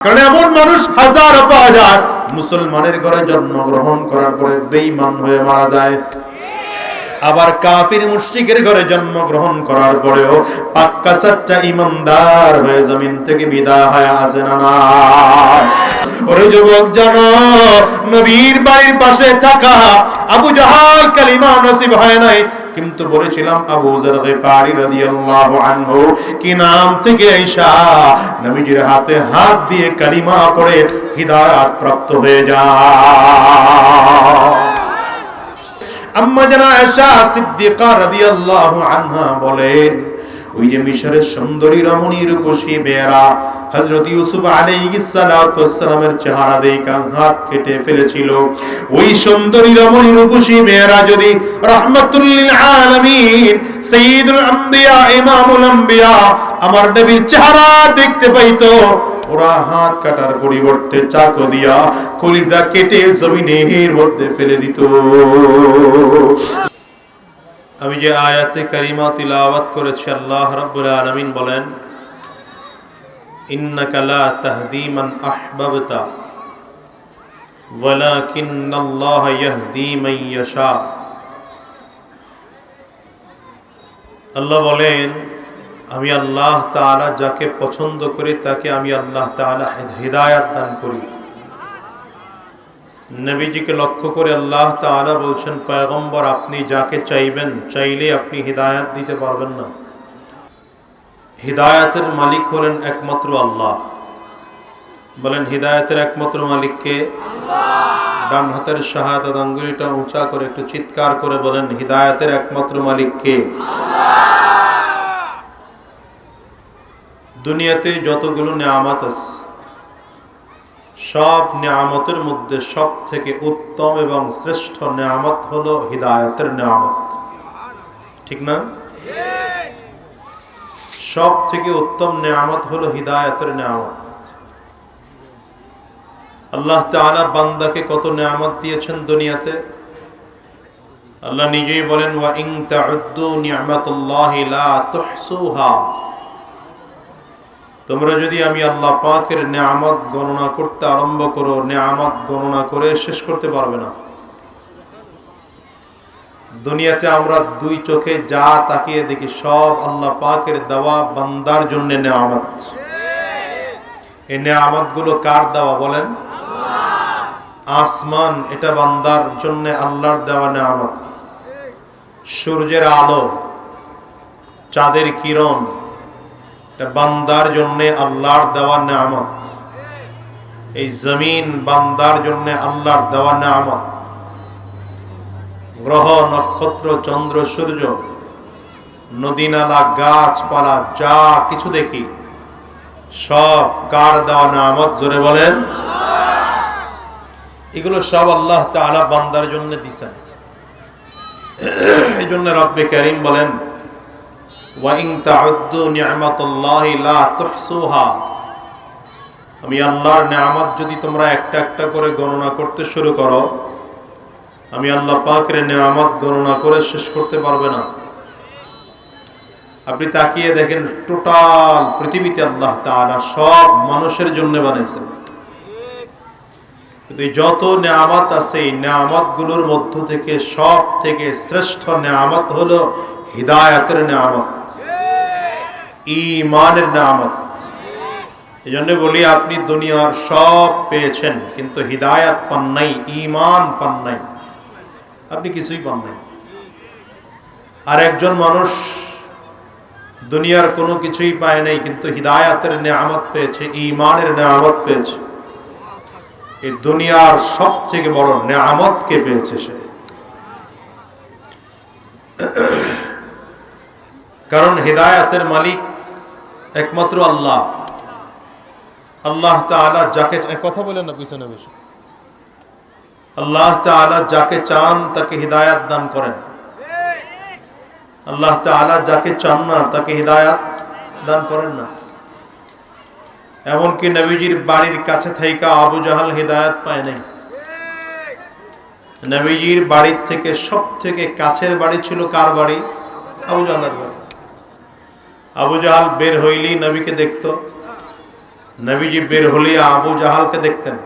কারণ এমন মানুষ হাজার পাওয়া যায় মুসলমানের ঘরে জন্মগ্রহণ করার পরে বেঈমান হয়ে মারা যায়, আবার কাফির মুশরিকের ঘরে জন্মগ্রহণ করার পরেও পাক্কা সচ্চা ইমানদার হয়ে জমিন থেকে বিদায় হয়ে আসে না। ওরে যুবক জানো, নবীর বাড়ির পাশে থাকা আবু জাহাল কালিমা নসিব হয় নাই, কিন্তু বলেছিলাম আবু যর গিফারি রাদিয়াল্লাহু আনহু কি নাম থেকে আয়েশা নবীজির হাতে হাত দিয়ে কালিমা পড়ে হিদায়াত প্রাপ্ত হয়ে যায়। আম্মা জানা আয়েশা সিদ্দিকা রাদিয়াল্লাহু আনহা বলেন, ওই যে মিশরের সুন্দরী রমণী রূপসী মেয়েরা হযরত ইউসুফ আলাইহিস সালাতু ওয়াস সালামের চেহারা দেখে হাত কেটে ফেলেছিল, ওই সুন্দরী রমণী রূপসী মেয়েরা যদি রাহমাতুল লিল আলামিন সাইয়্যিদুল আম্বিয়া ইমামুল আম্বিয়া আমার নবীর চেহারা দেখতে পাইতো, ওরা হাত কাটার পরিবর্তে চাকু দিয়া কলিজা কেটে জমিনের মধ্যে ফেলে দিত। আমি যে আয়াতে কারিমা তিলাওয়াত করেছি, আল্লাহ রাব্বুল আলামিন বলেন, ইন্নাকা লা তাহদি মান আহবাবতা ওয়ালাকিন্নাল্লাহ ইয়াহদি মান ইয়াশা। আল্লাহ বলেন, আমি আল্লাহ তাআলা যাকে পছন্দ করি তাকে আমি আল্লাহ তাআলা হিদায়াত দান করি। নবীজিকে লক্ষ্য করে আল্লাহ তাআলা বলছেন, পয়গম্বর আপনি যাকে চাইবেন চাইলে আপনি হিদায়াত দিতে পারবেন না। হিদায়াতের মালিক হলেন একমাত্র আল্লাহ। বলেন, হিদায়াতের একমাত্র মালিক কে? ডান হাতের শাহাদাত আঙ্গুলিটা উঁচা করে একটু চিৎকার করে বলেন, হিদায়াতের একমাত্র মালিক কে? দুনিয়াতে যতগুলো নিয়ামত আছে, সব নিয়ামতের মধ্যে সব থেকে উত্তম এবং শ্রেষ্ঠ নিয়ামত হলো হিদায়াতের নিয়ামত, ঠিক না? সব থেকে উত্তম নিয়ামত হলো হিদায়াতের নিয়ামত। আল্লাহ তাআলা বান্দাকে কত নিয়ামত দিয়েছেন দুনিয়াতে। আল্লাহ নিজেই বলেন, ওয়া ইন তাউদ্দু নি'মাতাল্লাহি লা তুহসুহা। তোমরা যদি আমি আল্লাহ পাকের নিয়ামত গণনা করতে আরম্ভ করো, নিয়ামত গণনা করে শেষ করতে পারবে না। দুনিয়াতে আমরা দুই চোখে যা তাকিয়ে দেখি সব আল্লাহ পাকের দেওয়া বান্দার জন্য নিয়ামত। এই নিয়ামত গুলো কার দেওয়া বলেন? আসমান, এটা বান্দার জন্য আল্লাহর দেওয়া নিয়ামত। সূর্যের আলো, চাঁদের কিরণ, বান্দার জন্য আল্লাহর দেওয়া নিয়ামত। এই জমিন বান্দার জন্য আল্লাহর দেওয়া নিয়ামত। গ্রহ নক্ষত্র চন্দ্র সূর্য নদী নালা গাছপালা যা কিছু দেখি সব কার দেওয়া নিয়ামত? জোরে বলেন। এগুলো সব আল্লাহ তাআলা বান্দার জন্য দিয়েছেন। এই জন্য রব্বে কারীম বলেন, ওয়া ইন তাউদ্দু নি'মাতাল্লাহি লা তুহসুহা। আমি আল্লাহর নিয়ামত যদি তোমরা একটা একটা করে গণনা করতে শুরু করো, আমি আল্লাহ পাকের নিয়ামত গণনা করে শেষ করতে পারবে না। আপনি তাকিয়ে দেখেন, টোটাল পৃথিবীতে আল্লাহ তাআলা সব মানুষের জন্য বানাইছেন, কিন্তু যত নিয়ামত আছে এই নিয়ামত গুলোর মধ্য থেকে সব থেকে শ্রেষ্ঠ নিয়ামত হলো হিদায়াতের নিয়ামত, ঈমানের নিয়ামত। এই জন্য বলি, আপনি দুনিয়ার সব পেয়েছেন কিন্তু হিদায়াত পান নাই, ঈমান পান নাই, আপনি কিছুই পান নাই। আর একজন মানুষ দুনিয়ার কোনো কিছুই পায় নাই কিন্তু হিদায়াতের নিয়ামত পেয়েছে, ঈমানের নিয়ামত পেয়েছে। এই দুনিয়ার সব থেকে বড় নিয়ামত কে পেয়েছে? সে। কারণ হিদায়াতের মালিক একমাত্র আল্লাহ। আল্লাহ তাআলা যাকে, কথা বলেন না পিছনে বসে, আল্লাহ তাআলা যাকে চান তাকে হিদায়াত দান করেন। আল্লাহ তাআলা যাকে চান না তাকে হিদায়াত দান করেন না। এমনকি নবীজির বাড়ির কাছে থাইকা আবু জাহাল হিদায়াত পায় নাই। নবীজির বাড়ির থেকে সব থেকে কাছের বাড়ি ছিল কার বাড়ি? আবু জাহালের বাড়ি। আবু জাহাল বের হইলেই নবীকে দেখতো, নবীজি বের হলে আবু জাহালকে দেখতেন।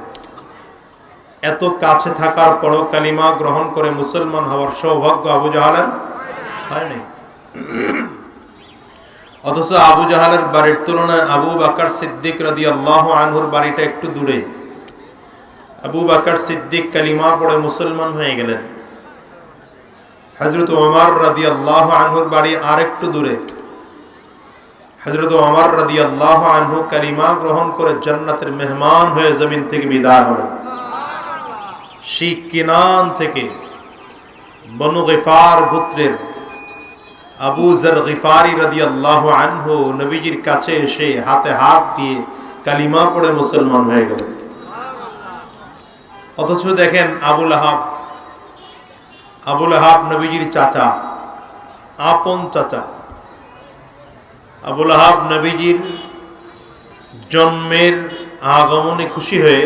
এত কাছে থাকার পরও কালিমা গ্রহণ করে মুসলমান হওয়ার সৌভাগ্য আবু জাহালের হয়নি। অথচ আবু জাহালের বাড়ির তুলনায় আবু বকর সিদ্দিক রাদিয়াল্লাহু আনহুর বাড়িটা একটু দূরে। আবু বকর সিদ্দিক কালিমা পড়ে মুসলমান হয়ে গেলেন। হযরত ওমর রাদিয়াল্লাহু আনহুর বাড়ি আরেকটু দূরে। হযরত ওমর রাদিয়াল্লাহু আনহু কালিমা গ্রহণ করে জান্নাতের মেহমান হয়ে জমিন থেকে বিদায় হলেন। সেই কিনান থেকে বনু গিফার গোত্রের আবু যর গিফারি রাদিয়াল্লাহু আনহু নবীজির কাছে এসে হাতে হাত দিয়ে কালিমা পড়ে মুসলমান হয়ে গেলেন। অথচ দেখেন আবু লাহাব নবীজির চাচা, আপন চাচা। আবু লাহাব নবীজির জন্মের আগমনে খুশি হয়ে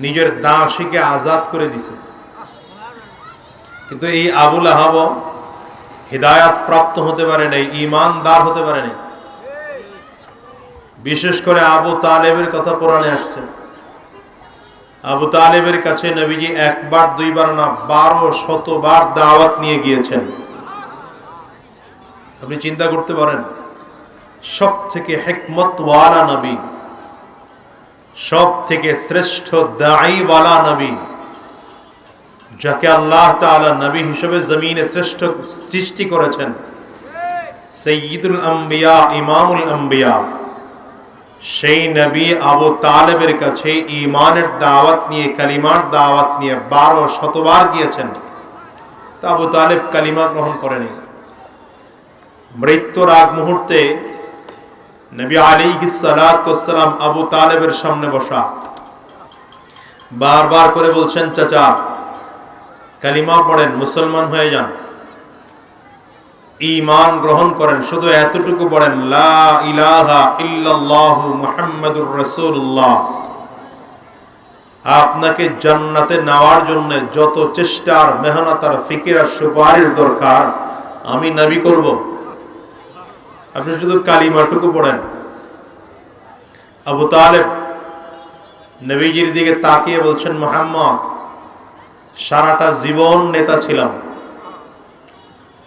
নিজের দাসীকে আজাদ করে দিছে। কিন্তু এই আবু লাহাব হিদায়াত প্রাপ্ত হতে পারে নাই, ঈমানদার হতে পারে নাই। বিশেষ করে আবু তালেবের কথা কোরআনে আসছে। আবু তালেবের কাছে নবীজি একবার দুইবার না 1200 বার দাওয়াত নিয়ে গিয়েছেন। আপনি চিন্তা করতে পারেন, সব থেকে হিকমত ওয়ালা নবী, সব থেকে শ্রেষ্ঠ দাঈ ওয়ালা নবী, যাকে আল্লাহ তাআলা নবী হিসেবে জমিনে শ্রেষ্ঠ সৃষ্টি করেছেন, সাইয়্যিদুল আম্বিয়া, ইমামুল আম্বিয়া, সেই নবী আবু তালেবের কাছে ঈমানের দাওয়াত নিয়ে, কালিমার দাওয়াত নিয়ে 1200 বার গিয়েছেন। তা আবু তালেব কালিমা গ্রহণ করেনি। মৃত্যুর আগ মুহূর্তে নবী আলাইহিস সালাতু ওয়াস সালাম আবু তালেবের সামনে বসা, বারবার করে বলছেন, চাচা কালিমা পড়েন, মুসলমান হয়ে যান, ঈমান গ্রহণ করেন, শুধু এতটুকু পড়েন, লা ইলাহা ইল্লাল্লাহু মুহাম্মাদুর রাসূলুল্লাহ। আপনাকে জান্নাতে নেওয়ার জন্য যত চেষ্টা আর মেহনত আর ফিকির আর সুপারিশ দরকার আমি নবী করব, আপনি শুধু কালিমাটুকু পড়েন। আবু তালেব নবীজির দিকে তাকিয়ে বলছেন, মুহাম্মদ, সারাটা জীবন নেতা ছিলাম,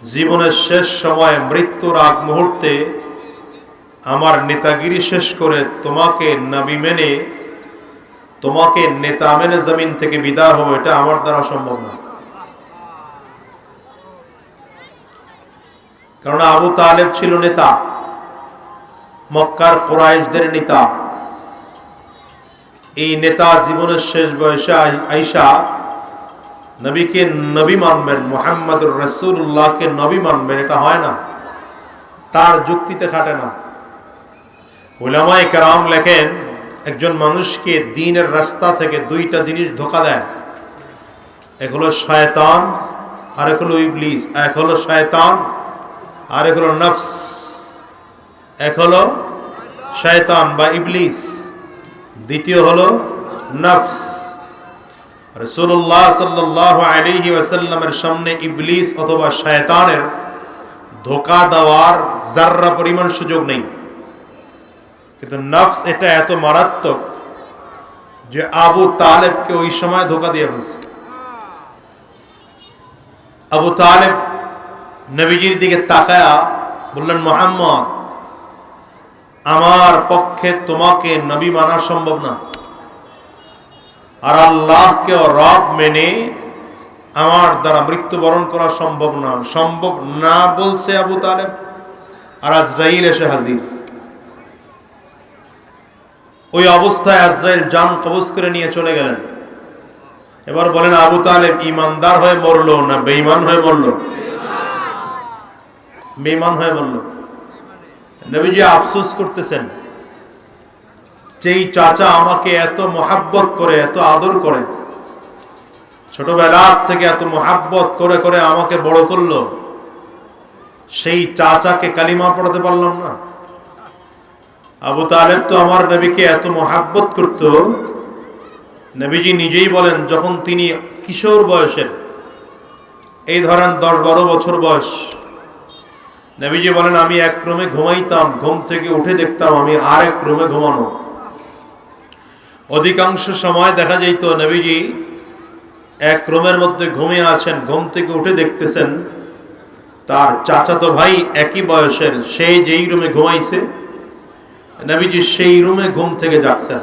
জীবনের শেষ সময়ে মৃত্যুর আগ মুহূর্তে আমার নেতাগিরি শেষ করে তোমাকে নবী মেনে, তোমাকে নেতা মেনে জমিন থেকে বিদায় হবো, এটা আমার দ্বারা সম্ভব না। কারণ আবু তালেব ছিল নেতা, মক্কার কুরাইশদের নেতা। এই নেতা জীবনের শেষ বয়সে আইসা নবীকে নবী মানবেন, মুহাম্মাদুর রাসূলুল্লাহকে নবী মানবেন, এটা হয় না, তার যুক্তিতে খাটে না। উলামায়ে কেরাম লেখেন, একজন মানুষকে দ্বীনের রাস্তা থেকে দুইটা জিনিস ধোঁকা দেয়, এক হলো শয়তান আর এক হলো ইবলিস। এক হলো শয়তান আর এক হলো নফস। এক হলো শয়তান বা ইবলিস, দ্বিতীয় হলো নফস। রাসূলুল্লাহ সাল্লাল্লাহু আলাইহি ওয়াসাল্লামের সামনে ইবলিস অথবা শয়তানের ধোঁকা দেওয়ার যাররা পরিমাণ সুযোগ নেই। কিন্তু নফস এটা এত মারাত্মক যে আবু তালেবকে ওই সময় ধোঁকা দিয়ে ফেলছে। আবু তালেব নবীজির দিকে তাকায়া বললেন, মুহাম্মদ, আমার পক্ষে তোমাকে নবী মানা সম্ভব না, আর আল্লাহকে রব মেনে আমার দ্বারা মৃত্যুবরণ করা সম্ভব না বলছে আবু তালেব। আর আজরাইল এসে হাজির। ওই অবস্থায় আজরাইল জান কবজ করে নিয়ে চলে গেলেন। এবার বলেন, আবু তালেব ঈমানদার হয়ে মরলো না বেঈমান হয়ে মরলো? বেঈমান হয়ে মরলো। নবীজি আফসোস করতেছেন, যেই চাচা আমাকে এত মহাব্বত করে, এত আদর করে, ছোটবেলা থেকে এত মহাব্বত করে করে আমাকে বড় করলো, সেই চাচাকে কালিমা পড়াতে পারলাম না। আবু তালেব তো আমার নবীকে এত মহাব্বত করত, নবীজি নিজেই বলেন, যখন তিনি কিশোর বয়সের, এই ধরেন 10-12 বছর বয়স, নবীজি বলেন আমি এক রুমে ঘুমাইতাম, ঘুম থেকে উঠে দেখতাম আমি আরেক রুমে ঘুমানো। অধিকাংশ সময় দেখা যাইতো নবীজি এক রুমের মধ্যে ঘুমিয়ে আছেন, ঘুম থেকে উঠে দেখতেছেন তার চাচাতো ভাই একই বয়সের, সেই যেই রুমে ঘুমাইছে নবীজি সেই রুমে ঘুম থেকে জাগছেন।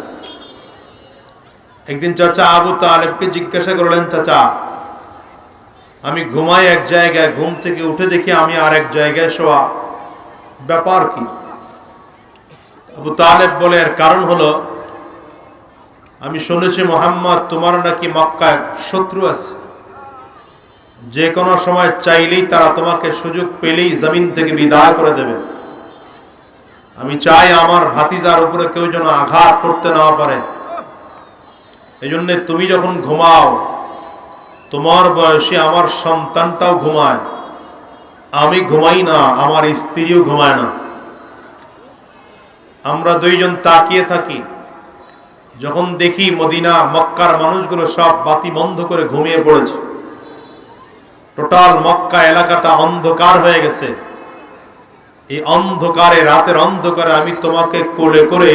একদিন চাচা আবু তালেবকে জিজ্ঞাসা করলেন, চাচা আমি ঘুমাই এক জায়গায়, ঘুম থেকে উঠে দেখি আমি আর এক জায়গায় শোয়া, ব্যাপার কি? আবু তালেব বলে, এর কারণ হলো আমি শুনেছি মুহাম্মদ তোমার নাকি মক্কায় শত্রু আছে, যে কোনো সময় চাইলেই তারা তোমাকে সুযোগ পেলেই জমিন থেকে বিদায় করে দেবে। আমি চাই আমার ভাতিজার উপরে কেউ যেন আঘাত করতে না পারে। এই জন্য তুমি যখন ঘুমাও, তোমার বয়সী আমার সন্তানটাও ঘুমায়, আমি ঘুমাই না, আমার স্ত্রীও ঘুমায় না। আমরা দুইজন তাকিয়ে থাকি, যখন দেখি মদিনা মক্কার মানুষগুলো সব বাতি বন্ধ করে ঘুমিয়ে পড়েছে, টোটাল মক্কা এলাকাটা অন্ধকার হয়ে গেছে। এই অন্ধকারে, রাতের অন্ধকারে আমি তোমাকে কোলে করে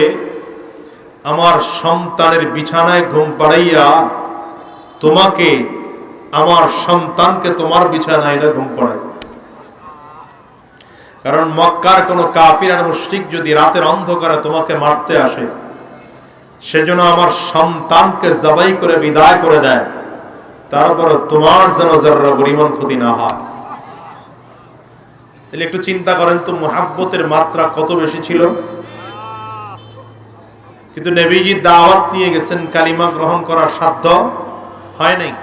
আমার সন্তানের বিছানায় ঘুম পাড়াইয়া তোমাকে, আমার সন্তানকে তোমার বিছানায় না ঘুম পাড়াই। কারণ মক্কার কোন কাফির আর মুশরিক যদি রাতের অন্ধকারে তোমাকে মারতে আসে, সেজন্য আমার সন্তানকে জবাই করে বিদায় করে দেয়, তারপর তোমার যেন যারা পরিমাণ ক্ষতি না হয়। তাহলে একটু চিন্তা করেন তো মুহাব্বতের মাত্রা কত বেশি ছিল। কিন্তু নবীজি দাওয়াত নিয়ে গেছেন, কালিমা গ্রহণ করার সাধ্য হয় নাই।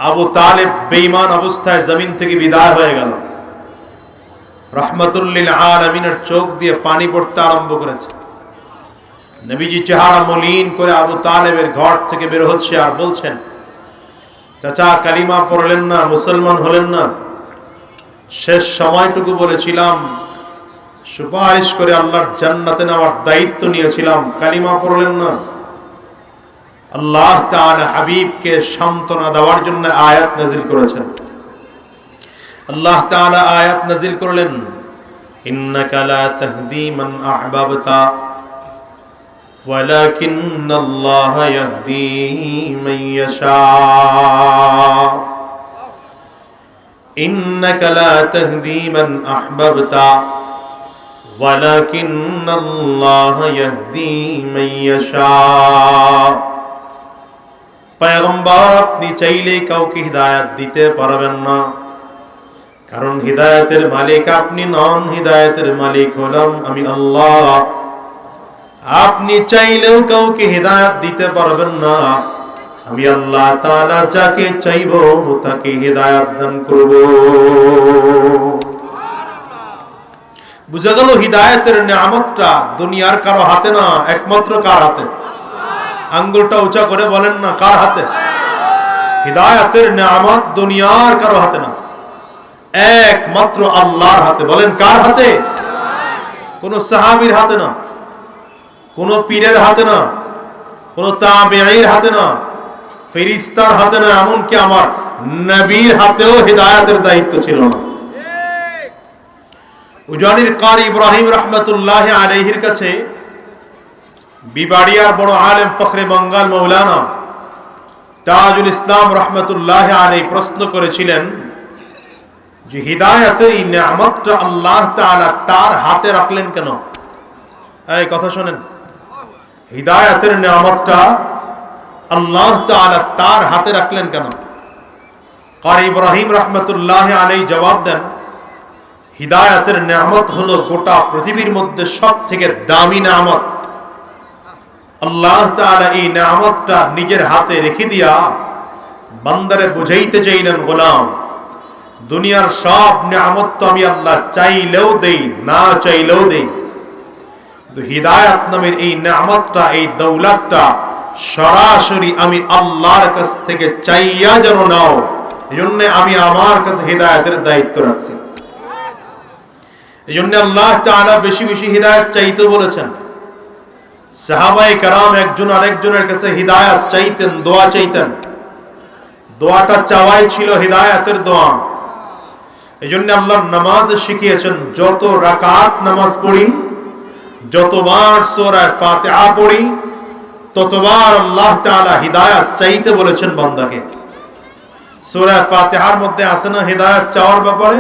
আবু তালেব বেঈমান অবস্থায় জমিন থেকে বিদায় হয়ে গেল। রাহমাতুল লিল আলামিনের চোখ দিয়ে পানি পড়তে আরম্ভ করেছে। নবীজি চেহারা মলিন করে আবু তালেবের ঘর থেকে বের হচ্ছে আর বলছেন, চাচা কালিমা পড়লেন না, মুসলমান হলেন না। শেষ সময়টুকু বলেছিলাম, সুপারিশ করে আল্লাহর জান্নাতে নেওয়ার দায়িত্ব নিয়েছিলাম, কালিমা পড়লেন না। আল্লাহ তাআলা হাবিবকে সান্ত্বনা দেওয়ার জন্য আয়াত নাযিল করেছেন। আল্লাহ তাআলা আয়াত নাযিল করলেন, ইন্নাকা লা তাহদি মান আহবাবতা ওয়ালাকিন্নাল্লাহা ইয়াহদি মান ইয়াশা। ইন্নাকা লা তাহদি মান আহবাবতা ওয়ালাকিন্নাল্লাহা ইয়াহদি মান ইয়াশা। পয়গম্বর আপনি চাইলে কাউকে হিদায়াত দিতে পারবেন না, কারণ হিদায়াতের মালিক আপনি নন, হিদায়াতের মালিক হলাম আমি আল্লাহ। আপনি চাইলেও কাউকে হিদায়াত দিতে পারবেন না, আমি আল্লাহ তাআলা যাকে চাইব তাকে হিদায়াত দান করব। বুঝা গেল হিদায়াতের নিয়ামতটা দুনিয়ার কারো হাতে না, একমাত্র কার হাতে? আঙ্গুলটা উঁচা করে বলেন না, কার হাতে? হিদায়াতের নিয়ামত দুনিয়ার কারো হাতে না, একমাত্র আল্লাহর হাতে। বলেন কার হাতে? কোন সাহাবীর হাতে না, কোন পীরের হাতে না, কোন তাবেঈর হাতে না, ফেরেশতার হাতে না, এমনকি আমার নবীর হাতেও হিদায়াতের দায়িত্ব ছিল না। উজানির কারি ইব্রাহিম রাহমাতুল্লাহ আলাইহির কাছে বিবাড়িয়ার বড় আলেম ফখরে বাঙ্গাল মাওলানা তাজুল ইসলাম রাহমাতুল্লাহ আলাইহি প্রশ্ন করেছিলেন যে হিদায়াতের এই নিয়ামতটা আল্লাহ তাআলা তার হাতে রাখলেন কেন? এই কথা শুনেন, হিদায়াতের নিয়ামতটা আল্লাহ তাআলা তার হাতে রাখলেন কেন? কারি ইব্রাহিম রাহমাতুল্লাহ আলাইহি জবাব দেন, হিদায়াতের নিয়ামত হলো গোটা পৃথিবীর মধ্যে সবথেকে দামি নিয়ামত। আল্লাহ তাআলা এই নিয়ামতটা নিজের হাতে রেখে দিয়া বান্দারে বুঝাইতে চাইলেন, গোলাম দুনিয়ার সব নিয়ামত তো আমি আল্লাহ চাইলেও দেই, না চাইলেও দেই, কিন্তু হিদায়াত নামের এই নিয়ামতটা, এই দৌলতটা সরাসরি আমি আল্লাহর কাছ থেকে চাইয়া যেন নাও, এজন্য আমি আমার কাছে হিদায়াতের দায়িত্ব রাখছি। এজন্য আল্লাহ তাআলা বেশি বেশি হিদায়াত চাইতে বলেছেন। সাহাবায়ে কেরাম একজন আরেকজনের কাছে হিদায়াত চাইতেন, দোয়া চাইতেন। দোয়াটা চাওয়াই ছিল হিদায়াতের দোয়া। এজন্য আল্লাহ নামাজ শিখিয়েছেন, যত রাকাত নামাজ পড়ি যতবার সূরা ফাতিহা পড়ি ততবার আল্লাহ তাআলা হিদায়াত চাইতে বলেছেন বান্দাকে। সূরা ফাতিহার মধ্যে আছে না হিদায়াত চাওয়ার ব্যাপারে,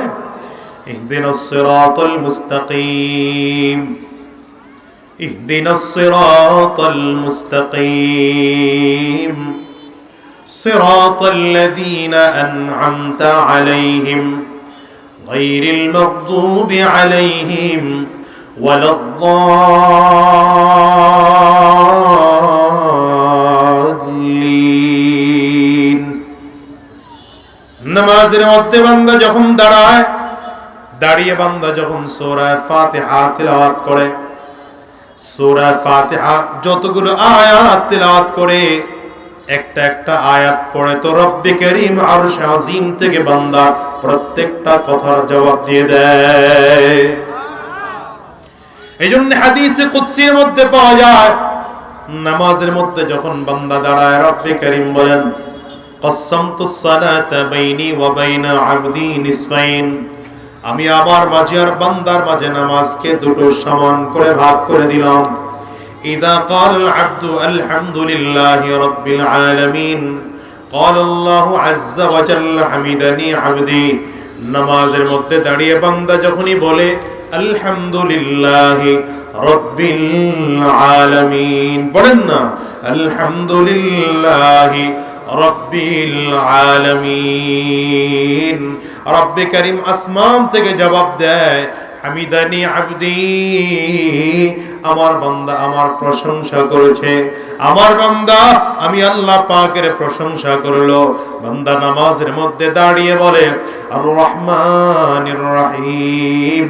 ইহদিনাস সিরাতাল মুস্তাকিম, ইহদিনাস সিরাতাল মুস্তাকিম সিরাতাল্লাযীনা আন'আমতা আলাইহিম গায়রিল মাগদুবি আলাইহিম ওয়ালাদ-দাল্লিন। নামাজের মধ্যে বান্দা যখন দাঁড়ায়, দাঁড়িয়ে বান্দা যখন সূরা ফাতিহা তিলাওয়াত করে, সূরা ফাতিহা যতগুলো আয়াত তিলাওয়াত করে, একটা একটা আয়াত পড়ে তো রব্বে কারীম আরশে আজিম থেকে বান্দা প্রত্যেকটা কথার জবাব দিয়ে দেয়। এই জন্য হাদিসে কুদসির মধ্যে পাওয়া যায়, নামাজের মধ্যে যখন বান্দা দাঁড়ায় রব্বে কারীম বলেন, কসসামতুস সালাতা বাইনি ওয়া বাইনা আবদি নিসফাইন, আমি আমার মাঝে আর বান্দার মাঝে নামাজকে দুটো সমান করে ভাগ করে দিলাম। ইযা ক্বাল আবদু আলহামদুলিল্লাহি রাব্বিল আলামিন ক্বাল আল্লাহু আযজা ওয়া জাল্লা হামিদানি আবদি, নামাজের মধ্যে দাঁড়িয়ে বান্দা যখনই বলে আলহামদুলিল্লাহি রাব্বিল আলামিন, বলেন না আলহামদুলিল্লাহি রাব্বিল আলামিন, রব্বে কারীম আসমান থেকে জবাব দেয় হামিদানি আবদি, আমার বান্দা আমার প্রশংসা করেছে, আমার বান্দা আমি আল্লাহ পাকের প্রশংসা করলো। বান্দা নামাজের মধ্যে দাঁড়িয়ে বলে আর রহমানির রহিম,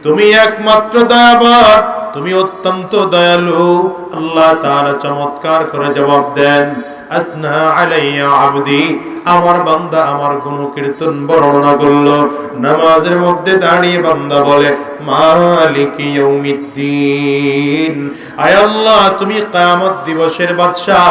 তুমি একমাত্র দয়াবান, তুমি অত্যন্ত দয়ালু। আল্লাহ তাআলা চমৎকার করে জবাব দেন আসনা আলাইয়া আবদি, আমার বান্দা আমার গুণকীর্তন বর্ণনা করলো। নামাজের মধ্যে দাঁড়িয়ে বান্দা বলে মালিকি ইয়াউমিদ্দিন, আয় আল্লাহ তুমি কিয়ামত দিবসের বাদশা,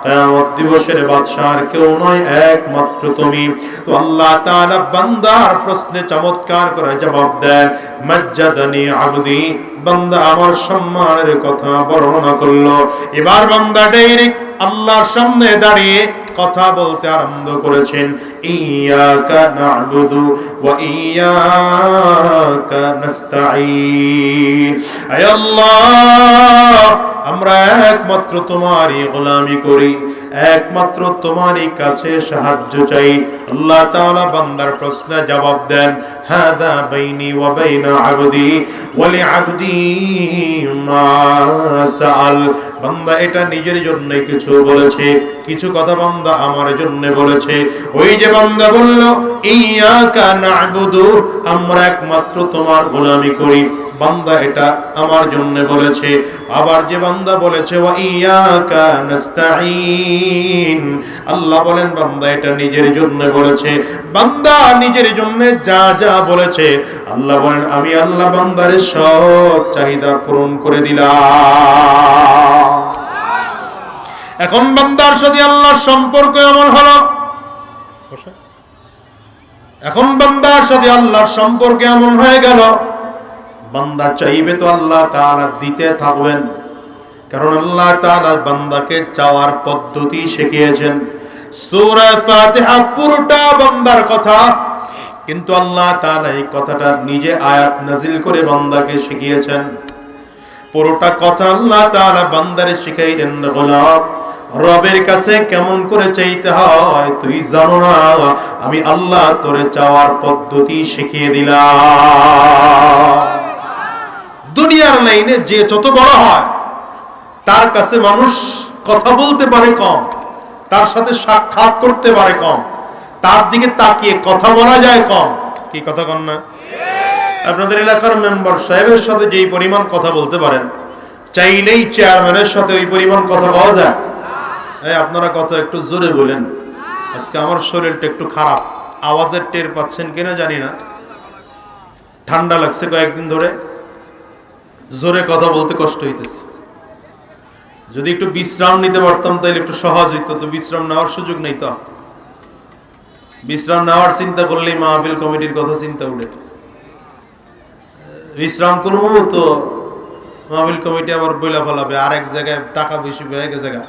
কিয়ামত দিবসের বাদশা আর কেউ নয়, একমাত্র তুমি। তো আল্লাহ তাআলা বান্দার প্রশ্নে চমৎকার করে জবাব দেন মাজ্জাদানি আবদি, বান্দা আমার সম্মানের কথা বর্ণনা করলো। এবার বান্দা ডাইরেক্ট আল্লাহর সামনে দাঁড়িয়ে কথা বলতে আরম্ভ করেছেন, ইয়াকা না'বুদু ওয়া ইয়াকা নাস্তাঈন, আয় আল্লাহ আমরা একমাত্র তোমারই গোলামি করি, একমাত্র তোমারই কাছে সাহায্য চাই। আল্লাহ তাআলা বান্দার প্রশ্নে জবাব দেন হাযা বাইনি ওয়া বাইনা আবদি ওয়া লিআবদি মা সাআল, বান্দা এটা নিজের জন্য কিছু বলেছে, কিছু কথা বান্দা আমার জন্য বলেছে। ওই যে বান্দা বলল ইয়াকা না'বুদু, আমরা একমাত্র তোমার গোলামি করি, বান্দা এটা আমার জন্য বলেছে। আবার যে বান্দা বলেছে ওয়া ইয়াকা নাস্তাঈন, আল্লাহ বলেন বান্দা এটা নিজের জন্য বলেছে। বান্দা নিজের জন্য যা যা বলেছে আল্লাহ বলেন আমি আল্লাহ বান্দার সব চাহিদা পূরণ করে দিলাম। এখন বান্দার সাথে আল্লাহর সম্পর্ক এমন হলো, এখন বান্দার সাথে আল্লাহর সম্পর্ক এমন হয়ে গেল, বান্দা চাইবে তো আল্লাহ তাআলা দিতে থাকবেন, কারণ আল্লাহ তাআলা বান্দাকে চাওয়ার পদ্ধতি শিখিয়েছেন। সূরা ফাতিহা পুরোটা বান্দার কথা, কিন্তু আল্লাহ তাআলা এই কথাটা নিজে আয়াত নাজিল করে বান্দাকে শিখিয়েছেন। পুরোটা কথা আল্লাহ তাআলা বান্দারে শিখাইলেন, গোলাম রবের কাছে কেমন করে চাইতে হয় তুই জানো না, আমি আল্লাহ তোরে চাওয়ার পদ্ধতি শিখিয়ে দিলাম। দুনিয়ার লাইনে যে যত বড় হয় তার কাছে মানুষ কথা বলতে পারে কম, তার সাথে সাক্ষাৎ করতে পারে কম, তার দিকে তাকিয়ে কথা বলা যায় কম। কি কথা কন না? আপনাদের এলাকার মেম্বার সাহেবের সাথে যেই পরিমাণ কথা বলতে পারেন, চাইলেই চেয়ারম্যানের সাথে ওই পরিমাণ কথা পাওয়া যায়। আপনারা কথা একটু জোরে বলেন, আজকে আমার শরীরটা একটু খারাপ, আওয়াজের টের পাচ্ছেন কিনা জানি না, ঠান্ডা লাগছে কয়েকদিন ধরে, জোরে কথা বলতে কষ্ট হইতেছে। যদি একটু বিশ্রাম নিতে পারতাম তাহলে একটু সহজ হইতো, তো বিশ্রাম নেওয়ার সুযোগ নেই। তো বিশ্রাম নেওয়ার চিন্তা করলেই মাহফিল কমিটির কথা চিন্তা উঠে। বিশ্রাম করবো তো মাহফিল কমিটি আবার বইলা ফেলাবে আরেক জায়গায় টাকা বেশি হয়ে গেছে গা।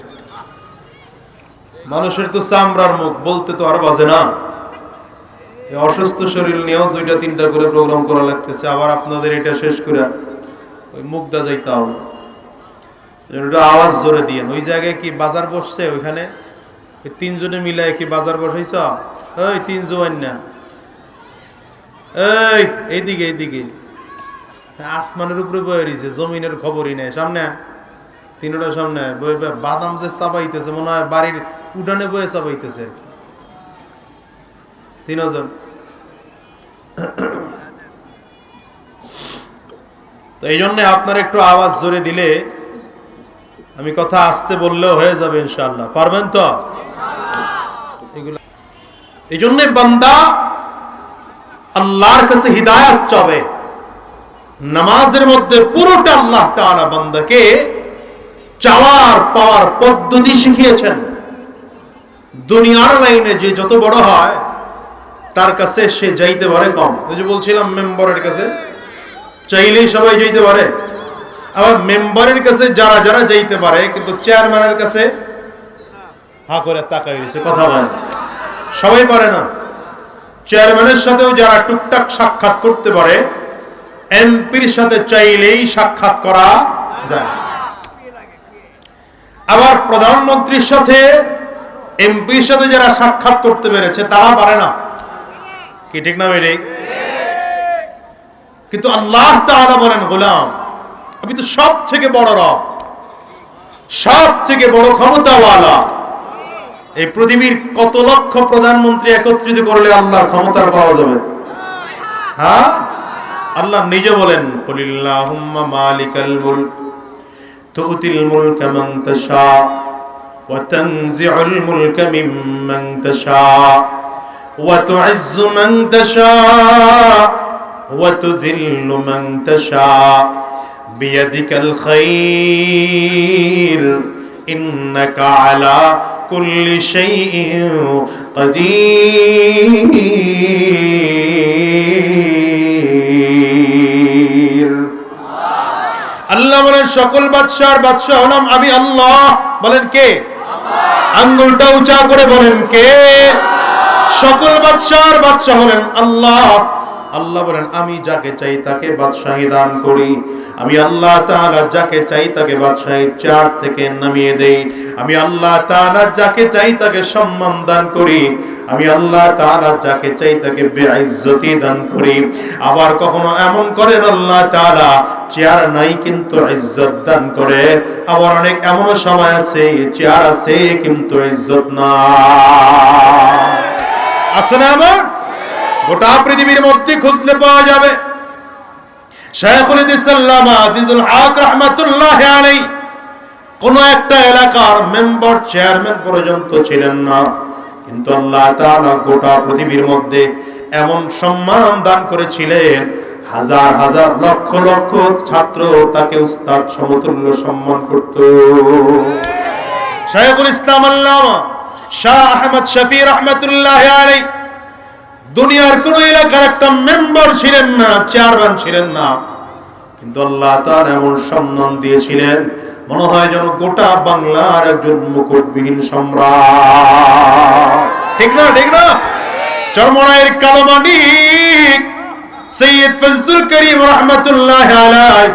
মানুষের তো চামড়ার মুখ, বলতে তো আর বাজে না। অসুস্থ শরীর নিয়েও 2টা-3টা করে প্রোগ্রাম করা লাগতেছে, আবার আপনাদের এটা শেষ করে ওই মুগদা যাইতে হবে। আওয়াজ জোরে দিয়ে ওই জায়গায় কি বাজার বসছে, ওইখানে ওই 3 জনে মিলায় কি বাজার বসাইছ? ওই 3 জোয়ান না, এইদিকে এইদিকে আসমানের উপরে বয়ে রয়েছে, জমিনের খবরই নেই। সামনে 3টা সামনে বাদাম যে চাবাইতেছে, মনে হয় বাড়ির উঠানে বয়ে চাবাইতেছে আর কি 3 জন। তো এই জন্য আপনার একটু আওয়াজ জোরে দিলে, আমি কথা আস্তে বললেও হয়ে যাবে ইনশাআল্লাহ। পারবেন তো? এগুলো এই জন্য বান্দা আল্লাহর কাছে হিদায়াত চাবে। নামাজের মধ্যে পুরোটা আল্লাহ তাআলা বান্দাকে চাওয়ার পাওয়ার পদ্ধতি শিখিয়েছেন। দুনিয়ার লাইনে যে যত বড় হয় তার কাছে সে যাইতে পারে কম। ওই যে বলছিলাম মেম্বারের কাছে চাইলেই সবাই যাইতে পারে, আবার মেম্বারের কাছে যারা যারা যাইতে পারে কিন্তু চেয়ারম্যানের কাছে হা করে তাকাই রয়েছে, কথা বলে। সবাই পারে না। চেয়ারম্যানের সাথেও যারা টুকটাক সাক্ষাৎ করতে পারে, এমপির সাথে চাইলেই সাক্ষাৎ করা যায়। আবার প্রধানমন্ত্রীর সাথে এমপির সাথে যারা সাক্ষাৎ করতে পেরেছে তারা পারে না, কি ঠিক না ভাই? কিন্তু আল্লাহ তাআলা বলেন, গোলাম আমি তো সব থেকে বড় রব, সব থেকে বড় ক্ষমতাওয়ালা। এই পৃথিবীর কত লক্ষ প্রধানমন্ত্রী একত্রিত করলে আল্লাহর ক্ষমতার পাওয়া যাবে? হ্যাঁ, আল্লাহ নিজে বলেন, কুলিল্লাহুম্মা মালিকাল মুলক তুতিল মুলকা মান তাশা ওয়া তানজিউল মুলকা মিম্মান তাশা ওয়া তুইজ্জু মান তাশা ওয়া তুযিল্লু মান তাশা বিয়াদিকাল খায়র ইন্নাকা আলা কুল্লি শাইইন কাদির। আল্লাহ বলেন, সকল বাদশার বাদশা হলাম আমি আল্লাহ। বলেন কে? আঙ্গুলটা উঁচা করে বলেন কে? সকল বাদশার বাদশা হলেন আল্লাহ। আল্লাহ বলেন, আমি যাকে চাই তাকে বাদশাহী দান করি। আমি আল্লাহ তাআলা যাকে চাই তাকে বাদশাহীর চেয়ার থেকে নামিয়ে দেই। আমি আল্লাহ তাআলা যাকে চাই তাকে সম্মান দান করি। আমি আল্লাহ তাআলা যাকে চাই তাকে বেইজ্জতি দান করি। আবার কখনো এমন করেন আল্লাহ তাআলা চেয়ার নাই কিন্তু ইজ্জত দান করে। আবার অনেক এমনও সময় আছে চেয়ার আছে কিন্তু ইজ্জত না। আছে না? আমার গোটা পৃথিবীর মধ্যে খুঁজলে পাওয়া যাবে। শাইখুল হাদিস আল্লামা আজিজুল হক রাহমাতুল্লাহি আলাইহি কোন একটা এলাকার মেম্বার চেয়ারম্যান পর্যন্ত ছিলেন না, কিন্তু আল্লাহ তাআলা গোটা পৃথিবীর মধ্যে এমন সম্মান দান করেছিলেন, হাজার হাজার লক্ষ লক্ষ ছাত্র তাকে উস্তাদ সমতুল্য সম্মান করত। শাইখুল ইসলাম আল্লামা শাহ আহমদ শফি রাহমাতুল্লাহি আলাইহি দুনিয়ার কোন এলাকার একটা মেম্বার ছিলেন না, চেয়ারম্যান ছিলেন না, কিন্তু আল্লাহ তাআলা এমন সম্মান দিয়েছিলেন মনে হয় যেন গোটা বাংলার একজন মুকুটবিহীন সম্রাট। ঠিক না? ঠিক না? চরমনাইয়ের কালো মানিক সৈয়দ ফজলুল করিম রাহমাতুল্লাহি আলাইহি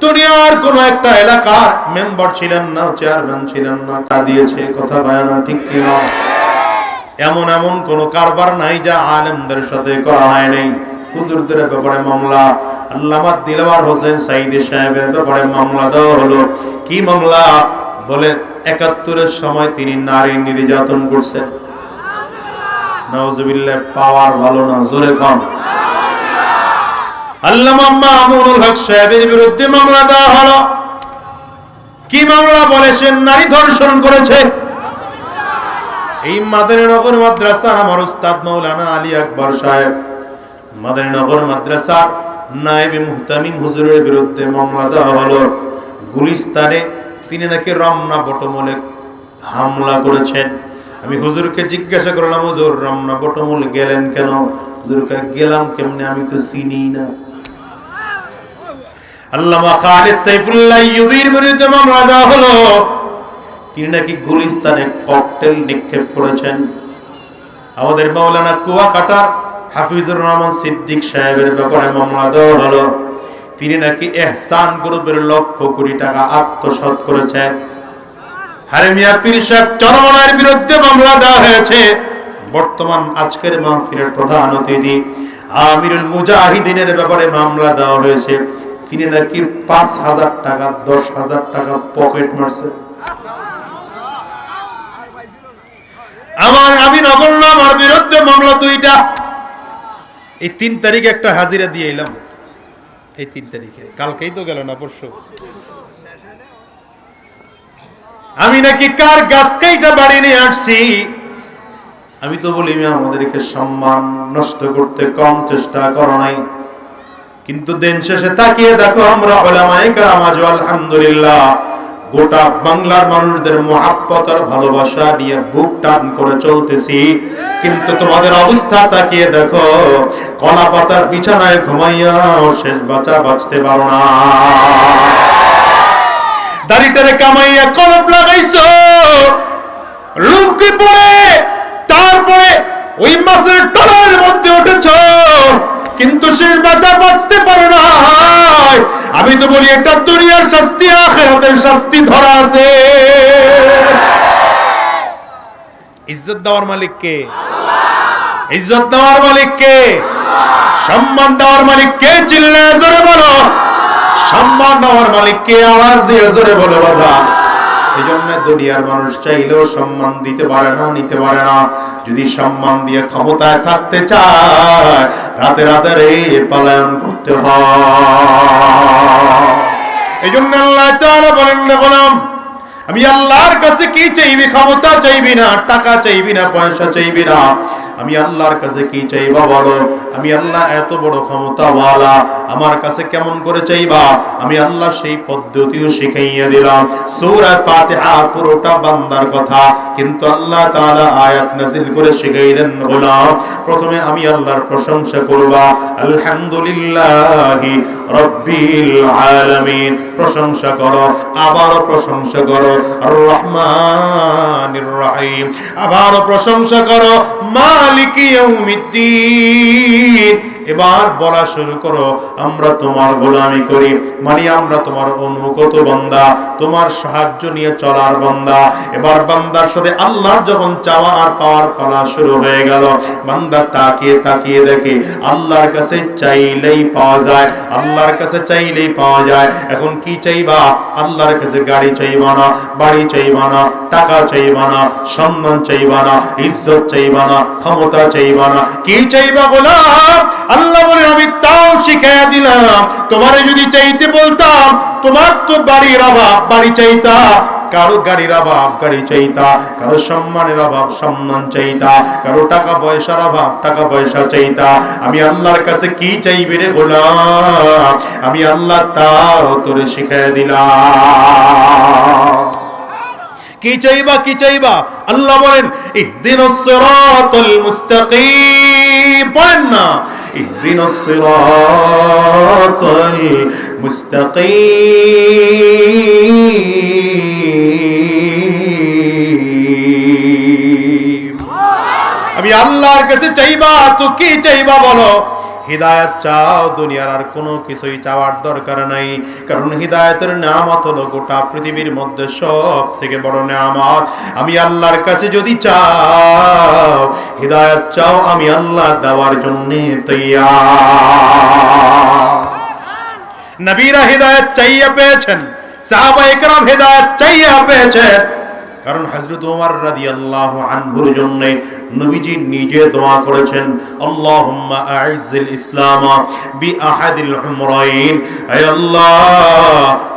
দুনিয়ার কোন একটা এলাকার মেম্বার ছিলেন না, চেয়ারম্যান ছিলেন না, তা দিয়েছে। কথা বলে না? ঠিক কি না? এমন এমন কোন কারবার নাই যা আলেমদের সাথে করা হয় নাই। হুজুরদের ব্যাপারে মামলা, আল্লামা দিলওয়ার হোসেন সাইদি সাহেবের ব্যাপারে মামলা দেওয়া হলো। কি মামলা? বলে ৭১-এর সময় তিনি নারী নির্যাতন করছেন। নাউজুবিল্লাহ। পাওয়ার ভালো না, জোরে কম। আল্লামা মামুনুল হক সাহেবের বিরুদ্ধে মামলা দেওয়া হলো। কি মামলা? বলেছেন নারী ধর্ষণ করেছে। এই মাদারীনগর মাদ্রাসার আমার উস্তাদ মাওলানা আলী আকবর সাহেব মাদারীনগর মাদ্রাসার নায়েবে মুহতামিম হুজুরের বিরুদ্ধে মামলা দেওয়া হলো। গুলিস্তানে তিনি নাকি রমনা বটমূলে হামলা করেছেন। আমি হুজুরকে জিজ্ঞাসা করলাম, হুজুর রমনা বটমূল গেলেন কেন? হুজুরকে গেলাম কেমনে, আমি তো চিনি না। আল্লামা খালিদ সাইফুল্লাহ আইয়ুবীর বিরুদ্ধে মামলা দেওয়া হলো। তিনি নাকি গুলিস্তানে ককটেল নিক্ষেপ করেছেন। আমাদের মাওলানা কুয়াকাটার হাফিজুর রহমান সিদ্দিক সাহেবের ব্যাপারে মামলা দেওয়া হলো। তিনি নাকি ইহসান গ্রুপের লক্ষ কোটি টাকা আত্মসাৎ করেছেন। হারেমিয়া পীর সাহেব চরমনার বিরুদ্ধে মামলা দেওয়া হয়েছে। বর্তমান আজকের মাহফিলের প্রধান অতিথি আমিরুল মুজাহিদিনের ব্যাপারে মামলা দেওয়া হয়েছে। তিনি নাকি 5,000 টাকা 10,000 টাকা পকেট মারছে। আমি নগণ্য আমার বিরুদ্ধে মামলা 2টা। এই 3 তারিখে একটা হাজিরা দিয়ে এলাম। এই 3 তারিখে, কালকেই তো গেল না, পরশু। আমি নাকি কার গাছ কাইটা বাড়ি নিয়ে আসছি। আমি তো বলি আমাদেরকে সম্মান নষ্ট করতে কম চেষ্টা করো নাই, কিন্তু দিন শেষে তাকিয়ে দেখো আমরা উলামায়ে কেরাম আজ আলহামদুলিল্লাহ গোটা বাংলার মানুষদের মুহাব্বত আর ভালোবাসা নিয়ে বুক টান করে চলতেছি। কিন্তু তোমাদের অবস্থা তাকিয়ে দেখো, কলা পাতার বিছানায় ঘুমাইয়াও শেষ বাঁচতে পারো না। দাড়িটারে কামাইয়া কলপ লাগাইছো, লুঙ্গি পরে তারপরে ওই মাছের টলার মধ্যে উঠেছো, কিন্তু শেষ বাঁচতে পারো না। আমি তো বলি এটা দুনিয়ার শাস্তি, আখিরাতের শাস্তি ধরা আছে। ইজ্জত দেওয়ার মালিক কে? আল্লাহ। ইজ্জত দেওয়ার মালিক কে? আল্লাহ। সম্মান দেওয়ার মালিক কে? চিল্লায়ে জোরে বলো। সম্মান দেওয়ার মালিক কে? আওয়াজ দিয়ে জোরে বলো বাজান। এইজন্য দুনিয়ার মানুষ চাইলেও সম্মান দিতে পারে না, নিতে পারে না। যদি সম্মান দিয়ে ক্ষমতায় থাকতে চায়, রাতে রাতে পলায়ন করতে হয়। এইজন্য আল্লাহ তাআলা বলেন, গোলাম আমি আল্লাহর কাছে কি চাইবি? ক্ষমতা চাইবি না, টাকা চাইবি না, পয়সা চাইবি না। আমি আল্লাহর কাছে কি চাইবা বলো? আমি আল্লাহ এত বড় ক্ষমতাওয়ালা, আমার কাছে কেমন করে চাইবা? আমি আল্লাহ সেই পদ্ধতিও শিখাইয়া দিলাম। সূরা ফাতিহা পুরোটা বান্দার কথা, কিন্তু আল্লাহ তাআলা আয়াত নাযিল করে শিখাইলেন, গোলাম প্রথমে আমি আল্লাহর প্রশংসা করবা, আলহামদুলিল্লাহি রাব্বিল আলামিন প্রশংসা করো, আবারও প্রশংসা করো, আর রহমানির রহিম আবারও প্রশংসা করো, মালিকি ইয়াউমিদ্দিন। এবার বলা শুরু করো, আমরা তোমার গোলামি করি, মানে আমরা তোমার অনুগত বান্দা, তোমার সাহায্য নিয়ে চলার বান্দা। এবার বান্দার সাথে আল্লাহর যখন চাওয়া আর পাওয়ার পালা শুরু হয়ে গেল, বান্দা তাকিয়ে তাকিয়ে দেখে আল্লাহর কাছে চাইলেই পাওয়া যায়, আল্লাহর কাছে চাইলেই পাওয়া যায়। এখন কি চাইবা? আল্লাহর কাছে গাড়ি চাইবা না, বাড়ি চাইবা না, টাকা চাইবা না, সম্মান চাইবা না, ইজ্জত চাইবা না, ক্ষমতা চাইবা না। কি চাইবা গোলাম? আল্লাহ বলে আমি তাও শিখাইয়া দিলাম। তোমারে যদি চাইতে বলতাম, তোমার তো বাড়ির অভাব, বাড়ি চাইতা, কারো গাড়ির অভাব, গাড়ি চাইতা, কারো সম্মানের অভাব, সম্মান চাইতা, কারো টাকা পয়সার অভাব, টাকা পয়সা চাইতা। আমি আল্লাহর কাছে কি চাইবি রে গোলাম? আমি আল্লাহ তাও তোরে শিখাইয়া দিলাম। কি চাইবা? কি চাইবা? আল্লাহ বলেন ইহদিনাস সিরাতাল মুস্তাকিম। বলেন না ইহদিনাস সিরাতাল মুস্তাকিম। আমি আল্লাহর কাছে চাইবা, তো কি চাইবা বলো? হিদায়াত চাও, দুনিয়ার আর কোনো কিছুই চাওয়ার দরকার নাই। কারণ হিদায়াতের নিয়ামত হলো গোটা পৃথিবীর মধ্যে সব থেকে বড় নিয়ামত। আমি আল্লাহর কাছে যদি চাও, হিদায়াত চাও, আমি আল্লাহ দেওয়ার জন্য তৈয়ার। নবীরা হিদায়াত চাইয়া পেয়েছেন, সাহাবায়ে কেরাম হিদায়াত চাইয়া পেয়েছেন। কারণ হযরত ওমর রাদিয়াল্লাহু আনহুর জন্য নবীজি নিজে দোয়া করেছেন, আল্লাহুম্মা আইজ্জিল ইসলাম বিআহাদিল উমরাইন। হে আল্লাহ,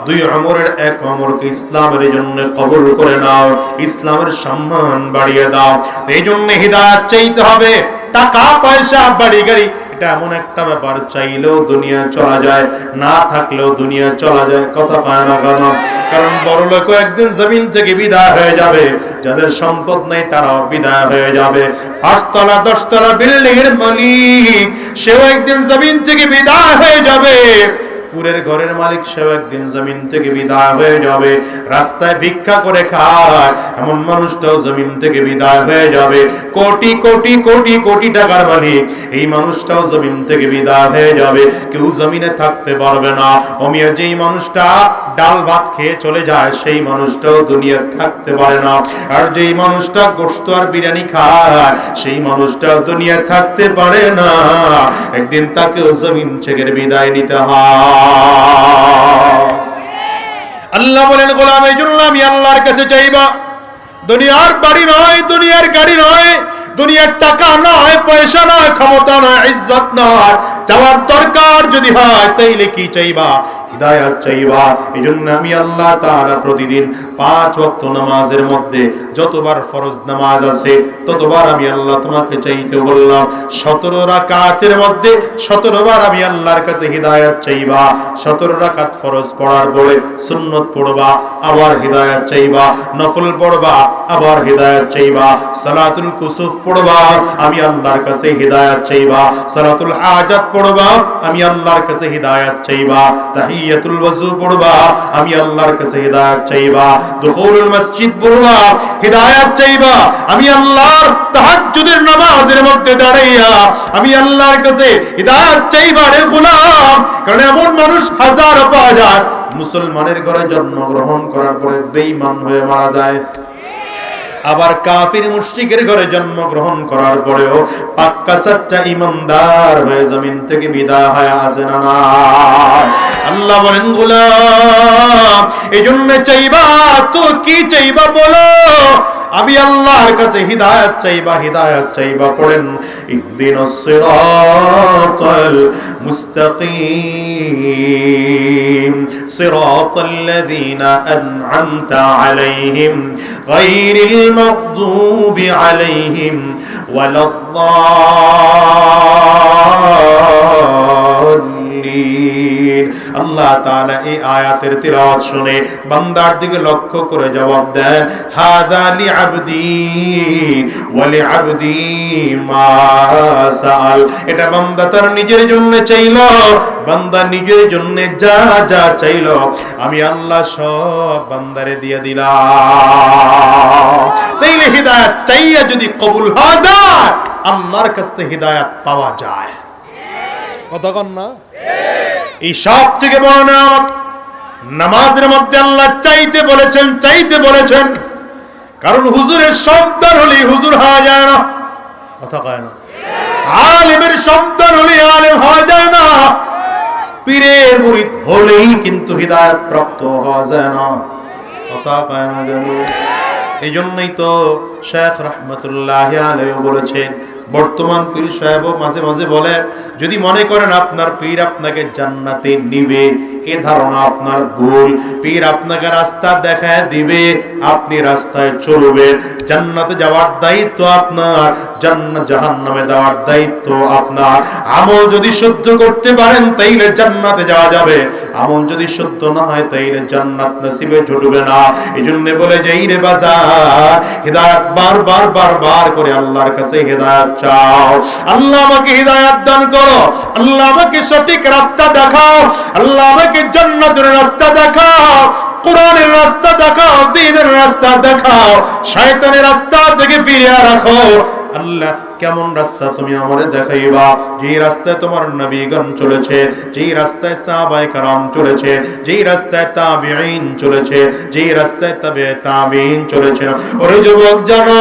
দুই উমরের এক উমরকে ইসলামের জন্য কবুল করে নাও, ইসলামের সম্মান বাড়িয়ে দাও। এই জন্য হিদায়াত চাইতে হবে। টাকা পয়সা বাড়ি গাড়ি এটা এমন একটা ব্যাপার, চাইলেও দুনিয়া চলা যায়, না থাকলেও দুনিয়া চলা যায়। কথা পায় না কেন? কারণ বড় লোক একদিন জমিন থেকে বিদায় হয়ে যাবে, যাদের সম্পদ নেই তারাও বিদায় হয়ে যাবে। 5 তলা 10 তলা বিল্ডিং এর মালিক সেও একদিন জমিন থেকে বিদায় হয়ে যাবে। কুড়ের ঘরের মালিক সেও একদিন জমিন থেকে বিদায় হয়ে যাবে, রাস্তায় ভিক্ষা করে খায় এমন মানুষটাও জমিন থেকে বিদায় হয়ে যাবে, কোটি কোটি কোটি কোটি টাকার মালিক এই মানুষটাও জমিন থেকে বিদায় হয়ে যাবে, কেউ জমিনে থাকতে পারবে না। অমিয়া যেই মানুষটা ডাল ভাত খেয়ে চলে যায় সেই মানুষটাও দুনিয়ায় থাকতে পারে না, আর যেই মানুষটা গোশত আর বিরিয়ানি খায় সেই মানুষটাও দুনিয়ায় থাকতে পারে না, একদিন তাকে জমিন থেকে বিদায় নিতে হয়। আল্লাহ বলেন গোলাম এই জন্য আমি আল্লাহর কাছে চাইবা, দুনিয়ার বাড়ি নয়, দুনিয়ার গাড়ি নয়, দুনিয়ার টাকা নয়, পয়সা নয়, ক্ষমতা নয়, ইজ্জত নয়, চাওয়ার দরকার যদি হয় তাইলে কি চাইবা? হিদায়াত চাইবা। এজন্য আমি আল্লাহ তাআলা প্রতিদিন 5 ওয়াক্ত নামাজের মধ্যে যতবার ফরজ নামাজ আছে ততবার আমি আল্লাহ তোমাকে চাইতে বললাম। 17 রাকাতের মধ্যে 17 বার আমি আল্লাহর কাছে হিদায়াত চাইবা। 17 রাকাত ফরজ পড়ার পরে সুন্নত পড়বা, আবার হিদায়াত চাইবা, নফল পড়বা, আবার হিদায়াত চাইবা, সালাতুল কুসুফ পড়বা, আমি আল্লাহর কাছে হিদায়াত চাইবা, সালাতুল হাজাত পড়বা, আমি আল্লাহর কাছে হিদায়াত চাইবা, তাহিয়াতুল ওযু পড়বা, আমি আল্লাহর কাছে হিদায়াত চাইবা, দুখুলুল মসজিদ পড়বা, হিদায়াত চাইবা, আমি আল্লাহর তাহাজ্জুদের নামাজের মধ্যে দাঁড়াইয়া আমি আল্লাহর কাছে হিদায়াত চাইবা রে গোলাম। কারণ এমন মানুষ হাজার পাওয়া যায় মুসলমানের ঘরে জন্মগ্রহণ করার পরে বেঈমান হয়ে মারা যায়, আবার কাফির মুশরিকের ঘরে জন্মগ্রহণ করার পরেও পাক্কা সচ্চা ইমানদার হয়ে জমিন থেকে বিদায় হয় আসে না। আল্লাহ বলেন গোলাম এজন্য চাইবা তো কি চাইবা বলো, আমি আল্লাহর কাছে হিদায়াত চাইবা, হিদায়াত চাইবা। পড়েন ইহদিনাস সিরাতাল মুস্তাকিম সিরাতাল্লাযীনা আন'আমতা আলাইহিম গায়রিল মাগদুবি আলাইহিম ওয়ালাদ-দাল্লিন। আল্লাহ তাআলা এই আয়াতের তিলাওয়াত শুনে বান্দার দিকে লক্ষ্য করে জবাব দেন, হাযা লিআবদি ওয়া লিআবদি মা সাআল। এটা বান্দা তার নিজের জন্য চাইলো, বান্দা নিজের জন্য যা যা চাইলো আমি আল্লাহ সব বান্দারে দিয়ে দিলাম। তাইলে হিদায়াত চাইয়া যদি কবুল হয়ে যায় আল্লাহর কাছ থেকে হিদায়াত পাওয়া যায়। কতক্ষণ না এই সব থেকে বড় নিয়ামত নামাজের মধ্যে আল্লাহ চাইতে বলেছেন, চাইতে বলেছেন। কারণ হুজুরের সন্তান হলে হুজুর হওয়া যায় না, কথা কয় না। আলেমের সন্তান হলে আলেম হওয়া যায় না, পীরের মুরিদ হলেই কিন্তু হিদায়াত প্রাপ্ত হওয়া যায় না, কথা কয় না কেন? এই জন্যই তো শেখ রহমতুল্লাহ আলাইহি বলেছেন, বর্তমান পীর সাহেব মাঝে মাঝে বলে যদি মনে করেন আপনার পীর আপনাকে জান্নাতে নিবে, এ ধারণা আপনার ভুল। পীর আপনাকে রাস্তা দেখায় দিবে, আপনি রাস্তায় চলবেন। জান্নাতে যাওয়ার দায়িত্ব আপনার, জান্নাত জাহান্নামে যাওয়ার দায়িত্ব আপনার। আমল যদি শুদ্ধ করতে পারেন তাইলে জান্নাতে যাওয়া যাবে, আমল যদি শুদ্ধ না হয় তাইলে জান্নাত নসিবে জুটবে না। এজন্য বলে যাই রে বাজার হিদায়াত বারবার বারবার করে আল্লাহর কাছে হিদায়াত চাও। আল্লাহ আমাকে হিদায়াত দান করো, আল্লাহ আমাকে সঠিক রাস্তা দেখাও, আল্লাহ আমাকে জান্নাতের রাস্তা দেখাও, কোরআনের রাস্তা দেখাও, দ্বীনের রাস্তা দেখাও, শয়তানের রাস্তা থেকে ফিরিয়ে রাখো। আল্লাহ কেমন রাস্তা তুমি আমারে দেখাইবা? যেই রাস্তায় তোমার নবীগণ চলেছে, যেই রাস্তায় সাহাবায়ে কেরাম চলেছে, যেই রাস্তায় তাবিঈন চলেছে, যেই রাস্তায় তাবে তাবিঈন চলেছে। ওরে যুবক জানো,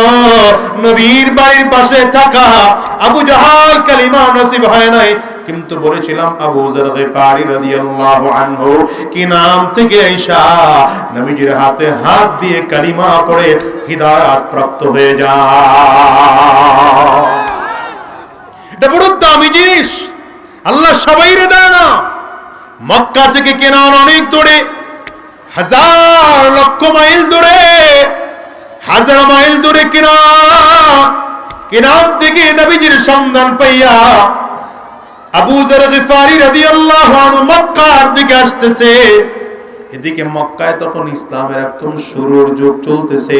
নবীর বাড়ির পাশে থাকা আবু জাহাল কালিমা নসিব হয় নাই, কিন্তু বলেছিলাম আবু যর গিফারি রাদিয়াল্লাহু আনহু কি নাম থেকে আয়েশা নবীজির হাতে হাত দিয়ে কালিমা পড়ে হিদায়াত প্রাপ্ত হয়ে যায়। এটা বড় দামি জিনিস, আল্লাহ সবাইরে দেয় না। মক্কা থেকে কেনান অনেক দূরে, হাজার লক্ষ মাইল দূরে, হাজার মাইল দূরে কেনান থেকে নবীজির সন্ধান পাইয়া আবু যর গিফারি রাদিয়াল্লাহু আনহু মক্কার দিকে আসতেছে। এদিকে মক্কায় তখন ইসলামের একদম শুরুর যুগ চলতেছে।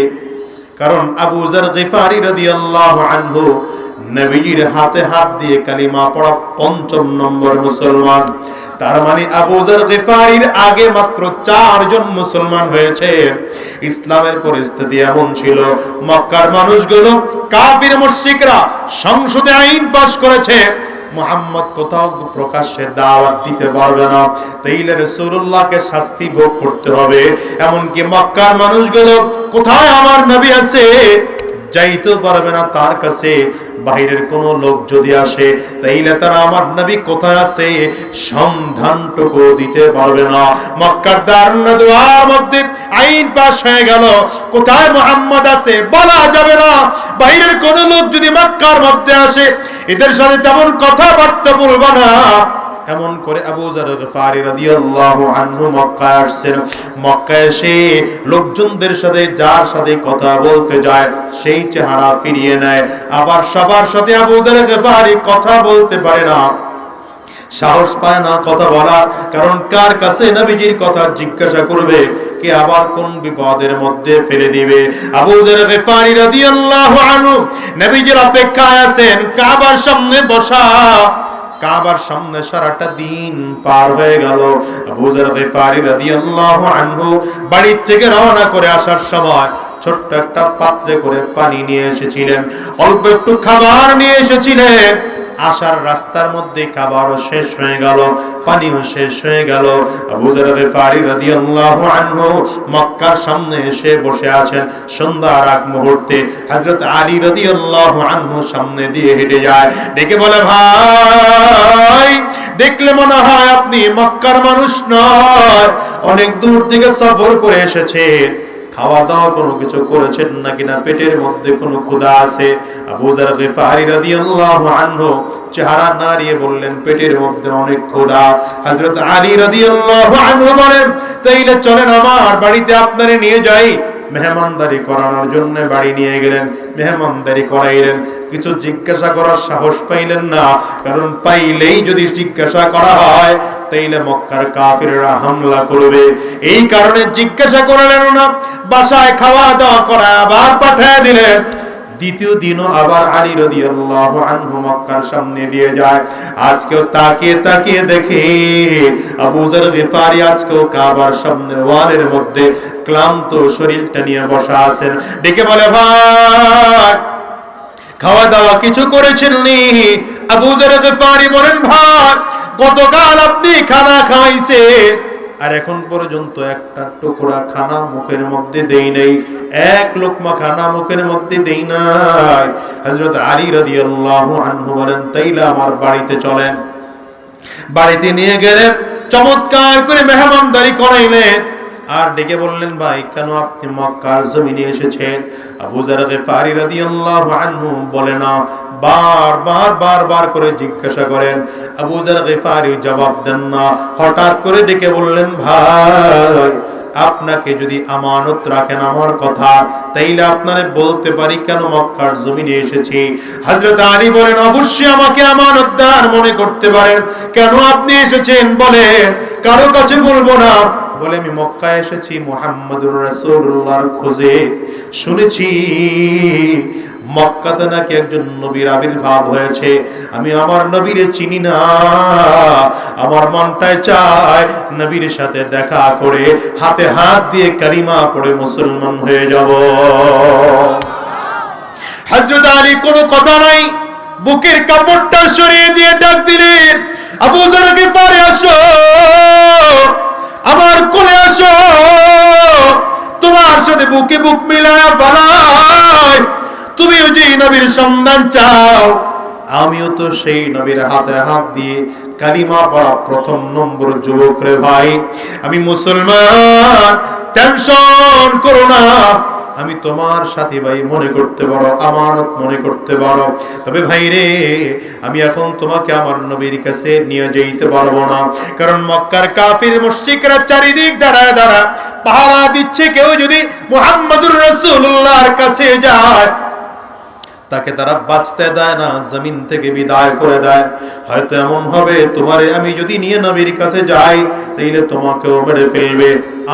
কারণ আবু যর গিফারি রাদিয়াল্লাহু আনহু নবীজির হাতে হাত দিয়ে কালিমা পড়া ৫ম নম্বর মুসলমান। তার মানে আবু যর গিফারির আগে মাত্র 4 জন মুসলমান হয়েছে। ইসলামের পরিস্থিতি এমন ছিল, মক্কার মানুষগুলো কাফির মুশরিকরা সংসদে আইন পাস করেছে মুহাম্মদ কোথাও প্রকাশ্যে দাওয়াত দিতে পারবে না, তাইলে রাসূলুল্লাহকে শাস্তি ভোগ করতে হবে। এমনকি মক্কার মানুষগুলো কোথায় আমার নবী আছে যাইতে পারবে না তার কাছে। বাইরের কোন লোক যদি আসে তাইলে তারা আমার নবী কোথায় আছে সন্ধানটুকু দিতে পারবে না। মক্কার দারুন নাদওয়ার মধ্যে আইন পাস হয়ে গেল, কোথায় মুহাম্মদ আছে বলা যাবে না। বাইরের কোন লোক যদি মক্কার মধ্যে আসে এদের সাথে তেমন কথাবার্তা বলবা না। এমন করে আবু যর গিফারি রাদিয়াল্লাহু আনহু মক্কায় আসছেন। মক্কায় এসে লোকজনদের সাথে যার সাথে কথা বলতে যায় সেই চেহারা ফিরিয়ে নেয়। আবার সবার সাথে আবু যর গিফারি কথা বলতে পারে না, সাহস পায় না কথা বলার, কারণ কার কাছে নবীজির কথা জিজ্ঞাসা করবে, কে আবার কোন বিপদের মধ্যে ফেলে দিবে। আবু যর গিফারি রাদিয়াল্লাহু আনহু নবীজির অপেক্ষায় আছেন কাবার সামনে বসা। কাবার সামনে সারাটা দিন পার হয়ে গেল। আবু যর গিফারি রাদিয়াল্লাহু আনহু বাড়ি থেকে রওনা করে আসার সময় ছোট্ট একটা পাত্রে করে পানি নিয়ে এসেছিলেন, অল্প একটু খাবার নিয়ে এসেছিলেন। আসার রাস্তার মধ্যে খাবারও শেষ হয়ে গেল, পানিও শেষ হয়ে গেল। আবু যর গিফারি রাদিয়াল্লাহু আনহু মক্কার সামনে এসে বসে আছেন। সন্ধ্যার আগ মুহূর্তে হযরত আলী রাদিয়াল্লাহু আনহু সামনে দিয়ে হেঁটে যায়, ডেকে বলে, ভাই দেখলে মনে হয় আপনি মক্কার মানুষ নয়, অনেক দূর থেকে সফর করে এসেছেন, খাওয়া দাওয়া কোনো কিছু করেছেন নাকি না, পেটের মধ্যে কোনো ক্ষুধা আছে? আবু যর গিফারি রাদিয়াল্লাহু আনহু চেহারা নাড়িয়ে বললেন, পেটের মধ্যে অনেক ক্ষুধা। হযরত আলী রাদিয়াল্লাহু আনহু বলেন, তাইলে চলেন আমার বাড়িতে আপনারে নিয়ে যাই। মেহমানদারি করানোর জন্য বাড়ি নিয়ে গেলেন, মেহমানদারি করাইলেন। কিছু জিজ্ঞাসা করার সাহস পাইলেন না, কারণ পাইলেই যদি জিজ্ঞাসা করা হয় তাইলে মক্কার কাফিররা হামলা করবে। এই কারণে জিজ্ঞাসা করলেন না, বাসায় খাওয়া দাওয়া করা আবার পাঠিয়ে দিলেন। দ্বিতীয় দিনও আবার আলী রাদিয়াল্লাহু আনহু মক্কার সামনে দিয়ে যায়। আজকেও তাকিয়ে তাকিয়ে দেখে আবু যর গিফারি আজকেও কাবার সামনে ওয়ালের মধ্যে ক্লান্ত শরীরটা নিয়ে বসা আছেন। ডেকে বলে, ভাই খাওয়া দাওয়া কিছু করেছেন নি? আবু যর গিফারি বলেন, ভাই গতকাল আপনি খানা খাওয়াইছেন আর এখন পর্যন্ত একটা টুকরা খানা মুখের মধ্যে দেই নাই, এক লোকমা খানা মুখের মধ্যে দেই নাই। হযরত আলী রাদিয়াল্লাহু আনহু বলেন, তাইলে আমার বাড়িতে চলেন। বাড়িতে নিয়ে গেলেন, চমৎকার করে মেহমানদারি করাইলেন। আর ডেকে বললেন, ভাই কেন আপনি মক্কার জমিনে এসেছেন? আবু যর গিফারি রাদিয়াল্লাহু আনহু বলে না, বারবার করে জিজ্ঞাসা করেন। আবু যর গিফারি জবাব দেন না। হঠাৎ করে ডেকে বললেন, ভাই আপনাকে যদি আমানত রাখেন আমার কথা, তাইলে আপনারে বলতে পারি কেন মক্কার জমিনে এসেছি। হযরত আলী বলেন, অবশ্যই আমাকে আমানতদার মনে করতে পারেন। কেন আপনি এসেছেন বলেন, কারো কাছে বলবো না। বলে, আমি মক্কায় এসেছি মুহাম্মদুর রাসূলুল্লাহর খোঁজে। শুনেছি মক্কাতে নাকি একজন নবীর আবির্ভাব হয়েছে, আমি আমার নবীরে চিনি না, আমার মনটায় চায় নবীর সাথে দেখা করে হাতে হাত দিয়ে কালিমা পড়ে মুসলমান হয়ে যাব। হযরত আলী কোনো কথা নাই, বুকের কাপড়টা সরিয়ে দিয়ে ডাক দিলেন, আবু যর গিফারি আসো, আমার কোলে আসো, তোমার সাথে বুকে বুক মিলায়া বানাই। তুমিও যে নবীর সন্ধান চাও, আমিও তো সেই নবীর হাতে হাত দিয়ে কালিমা পড়া প্রথম নম্বর যুবক রে ভাই। আমি মুসলমান, টেনশন করো না, আমি তোমার সাথী ভাই মনে করতে পারো, আমানত মনে করতে পারো। তবে ভাই রে, আমি এখন তোমাকে আমার নবীর কাছে নিয়ে যেতে পারবো না, কারণ মক্কার কাফির মুশরিকরা চারিদিক দাঁড়ায় পাহারা দিচ্ছে। কেউ যদি মুহাম্মদুর রাসূলুল্লাহর কাছে যায় তাকে তারা বাঁচতে দেয় না, জমিন থেকে বিদায় করে দেয়। হয়তো এমন হবে তোমারে আমি যদি নিয়ে নবীর কাছে যাই তাইলে তোমাকেও মেরে ফেলবে,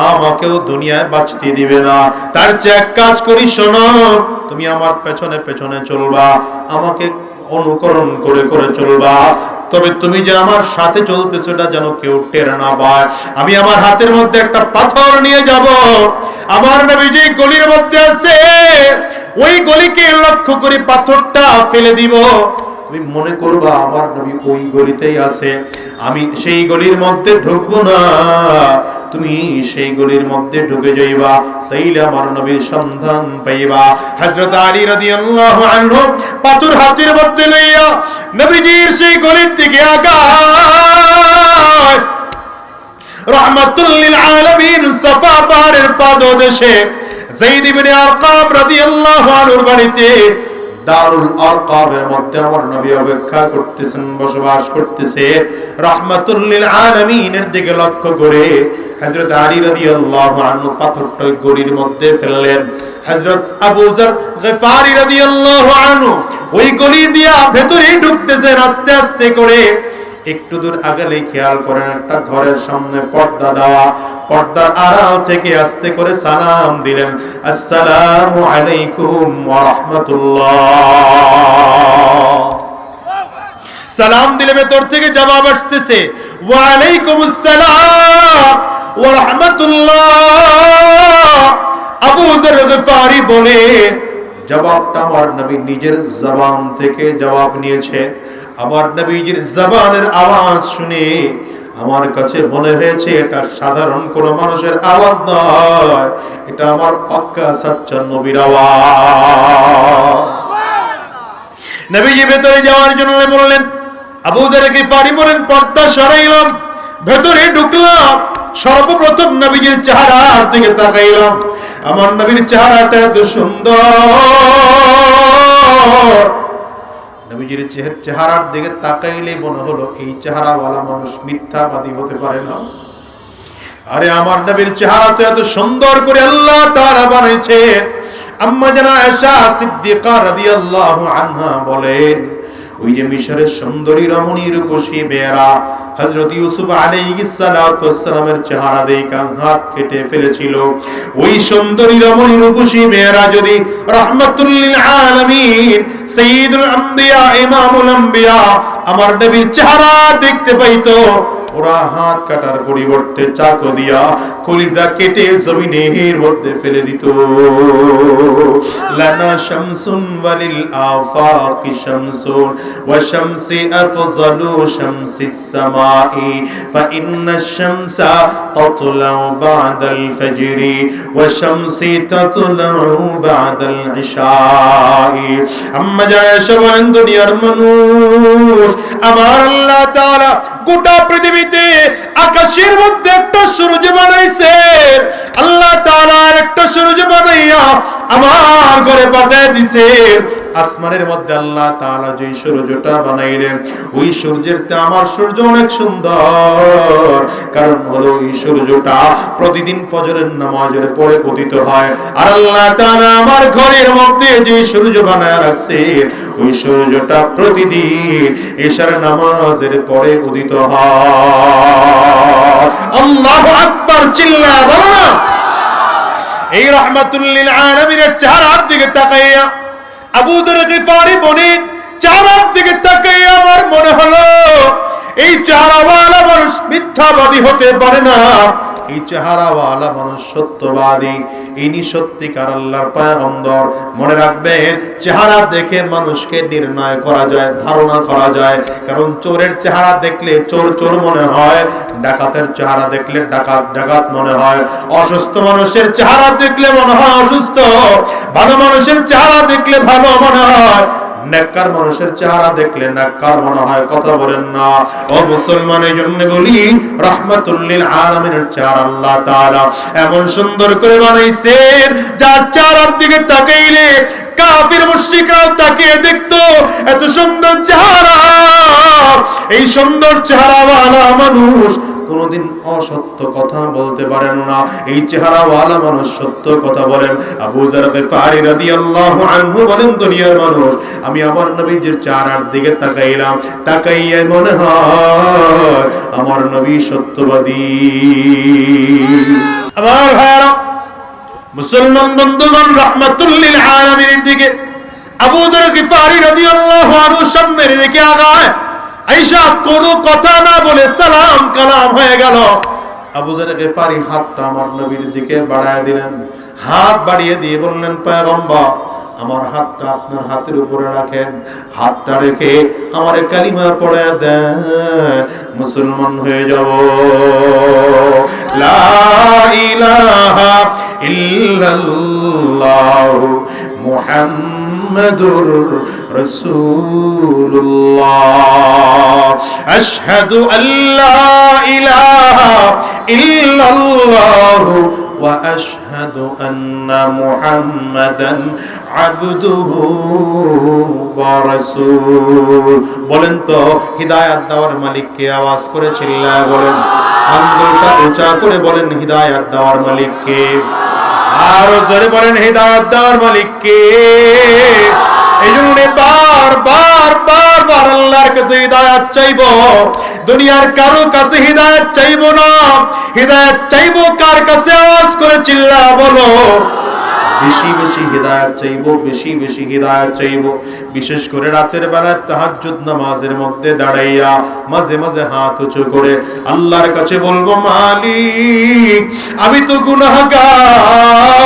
আমাকেও দুনিয়ায় বাঁচতে দিবে না। তার চেয়ে এক কাজ করি, শোনো, তুমি আমার পেছনে পেছনে চলবা, আমাকে অনুকরণ করে করে চলবা। তবে তুমি যে আমার সাথে চলতেছো এটা যেন কেউ টের না পায়। আমি আমার হাতের মধ্যে একটা পাথর নিয়ে যাব, আমার নবী যে গলির মধ্যে আছে ওই গলিকে লক্ষ্য করে পাথরটা ফেলে দিব। তুমি মনে করবা আমার নবী ওই গলিতেই আছে, আমি সেই গলির মধ্যে ঢুকবো না, তুমি সেই গলির মধ্যে ঢুকে যাইবা, তাইলে আমার নবীর সন্ধান পাইবা। হযরত আলী রাদিয়াল্লাহু আনহু পাথর হাতের মধ্যে লইয়া নবীজির সেই গলির দিকে আগায়। রাহমাতুল লিল আলামিন সাফা পাহাড়ের পাদদেশে যায়েদ ইবনে আরকাম রাদিয়াল্লাহু আনহুর বাড়িতে দারুল আরকামের মধ্যে আমার নবী অপেক্ষা করতেছেন, বসবাস করতেছে। রাহমাতুল লিল আলামিনের দিকে লক্ষ্য করে হযরত আলী রাদিয়াল্লাহু আনহু পাথরটা গলির মধ্যে ফেললেন। হযরত আবু যর গফারি রাদিয়াল্লাহু আনহু ওই গলি দিয়া ভেতরে ঢুকতেছেন আস্তে আস্তে করে। একটু দূর আগালে খেয়াল করেন একটা ঘরের সামনে পর্দা দেওয়া, পর্দার আড়াল থেকে আস্তে করে সালাম দিলেন, আসসালামু আলাইকুম ওয়া রাহমাতুল্লাহ। সালাম দিলে ভেতর থেকে জবাব আসতেছে, ওয়া আলাইকুমুস সালাম ওয়া রাহমাতুল্লাহ। আবু যর গফারি বলে জবাবটা আমার নবী নিজের জবান থেকে জবাব নিয়েছে। আমার নবীজির জবানের আওয়াজ শুনে আমার কাছে মনে হয়েছে এটা সাধারণ কোন মানুষের আওয়াজ নয়, এটা আমার পাক্কা সাচ্চা নবীর আওয়াজ। নবীজি ভেতরে যাওয়ার জন্য বললেন, আবু যর গফারি বলেন পর্দা সরাইলাম, ভেতরে ঢুকলাম, সর্বপ্রথম নবীজির চেহারার দিকে তাকাইলাম। আমার নবীর চেহারাটা এত সুন্দর, নবীজির চেহারার দিকে তাকাইলে মনে হলো এই চেহারাওয়ালা মানুষ মিথ্যাবাদী হতে পারে না। আরে আমার নবীর চেহারা তো এত সুন্দর করে আল্লাহ তাআলা বানাইছেন। আম্মা জানা আয়েশা সিদ্দিকা রাদিয়াল্লাহু আনহা বলেন, ওই যে মিশরের সুন্দরী রমণী রূপসী মেয়েরা হযরত ইউসুফ আলাইহিস সালাতু ওয়াস সালামের চেহারা দেখে হাত কেটে ফেলেছিল, ওই সুন্দরী রমণী রূপসী মেয়েরা যদি রাহমাতুল লিল আলামিন সাইয়্যিদুল আম্বিয়া ইমামুল আম্বিয়া আমার নবীর চেহারা দেখতে পাইতো, ওরা হাত কাটার পরিবর্তে চাকু দিয়া কলিজা কেটে জমিনের মধ্যে ফেলে দিত। লানা শামসুন ওয়ালিল আফাকি শামসুন ওয়া শামসি আফজালু শামসিস সামাই ফা ইন্নাশ শামসা তাতলাউ বাদাল ফাজরি ওয়া শামসি তাতলাউ বাদাল ইশাই। আম্মা জায়েশা বলেন, দুনিয়ার মানুষ আমার আল্লাহ তাআলা গোটা পৃথিবীতে আকাশের মধ্যে একটা সূর্য বানাইছে, আল্লাহ তাআলা একটা সূর্য বানাইয়া আমার ঘরে পাঠিয়ে দিয়েছে। আসমানের মধ্যে আল্লাহ তাআলা যে সূর্যটা বানাইলেন, ওই সূর্যের চেয়ে আমার সূর্য অনেক সুন্দর। কারণ হলো এই সূর্যটা প্রতিদিন ফজরের নামাজের পরে উদিত হয়, আর আল্লাহ তাআলা আমার ঘরের মধ্যে যে সূর্য বানায় রাখছে ওই সূর্যটা প্রতিদিন ইশার নামাজের পরে উদিত হয়। আল্লাহু আকবার, চিল্লা বলো না। এই রাহমাতুল লিল আলামিনের চেহারার দিকে তাকাইয়া আবু যর গফারি বলেন, চেহারার দিকে তাকাইয়া আমার মনে হলো এই চেহারাওয়ালা মানুষ মিথ্যাবাদী হতে পারে না, এই চেহারাওয়ালা মানুষ সত্যবাদী, ইনি সত্যিকার আল্লাহর পয়গম্বর। মনে রাখবেন, চেহারা দেখে মানুষকে নির্ণয় করা যায়, ধারণা করা যায়। কারণ চোরের চেহারা দেখলে চোর চোর মনে হয়, ডাকাতের চেহারা দেখলে ডাকাত ডাকাত মনে হয়, অসুস্থ মানুষের চেহারা দেখলে মনে হয় অসুস্থ, ভালো মানুষের চেহারা দেখলে ভালো মনে হয়, নেককার মানুষের চেহারা দেখলে নেককার মনে হয়। কথা বলেন না ও মুসলমানের জন্য বলি, রাহমাতুল লিল আলামিনের চেহারা আল্লাহ তাআলা এমন সুন্দর করে বানাইছেন, যার চেহারার দিকে তাকাইলে কাফির মুশরিকরাও তাকিয়ে দেখতো এত সুন্দর চেহারা। এই সুন্দর চেহারাওয়ালা মানুষ কোনদিন অসত্য কথা বলতে পারেন না, এই চেহারাওয়ালা মানুষ সত্য কথা বলেন। আবু যর গফারি রাদিয়াল্লাহু আনহু বলেন, দুনিয়ার মানুষ আমি আমার নবীর চেহারার দিকে তাকাইলাম, তাকাইয়া মনে হয় আমার নবী সত্যবাদী। আমার ভাইরা মুসলমান বন্ধুগণ, রাহমাতুল লিল আলামিনের দিকে আবু যর গিফারি রাদিয়াল্লাহু আনহু সামনের দিকে আগায়, আয়েশা কোনো কথা না বলে সালাম কালাম হয়ে গেল। আবু যর গিফারি হাতটা আমার নবীর দিকে বাড়ায় দিলেন, হাত বাড়িয়ে দিয়ে বললেন, পয়গম্বর আমার হাতটা আপনার হাতের উপরে রাখেন, হাতটা রেখে আমার কালিমা পড়ে দেন, মুসলমান হয়ে যাব। লা ইলাহা ইল্লাল্লাহ মুহাম্মাদুর রাসূলুল্লাহ, আশহাদু আল্লা ইলাহা ইল্লাল্লাহ ওয়া আশহাদু আন্না মুহাম্মাদান আবদুহু ওয়া রাসূলুহু। বলেন তো হিদায়াত দেওয়ার মালিক কে? আওয়াজ করে চিল্লায় বলেন, আঙ্গুলটা উঁচা করে বলেন, হিদায়াত দেওয়ার মালিক কে? আরো জোরে বলেন, হিদায়াত দেওয়ার মালিক কে? এইজন্য বারবার আল্লাহর কাছে হিদায়াত চাইবো, দুনিয়ার কারো কাছে হিদায়াত চাইবো না। হিদায়াত চাইবো কার কাছে? আওয়াজ করে চিল্লা বলো, বেশি বেশি হিদায়াত চাইবো, বেশি বেশি হিদায়াত চাইবো। বিশেষ করে রাতের বেলা তাহাজ্জুদ নামাজের মধ্যে দাঁড়াইয়া মাঝে মাঝে হাত উঁচু করে আল্লাহর কাছে বলবো, মালিক আমি তো গুনাহগার,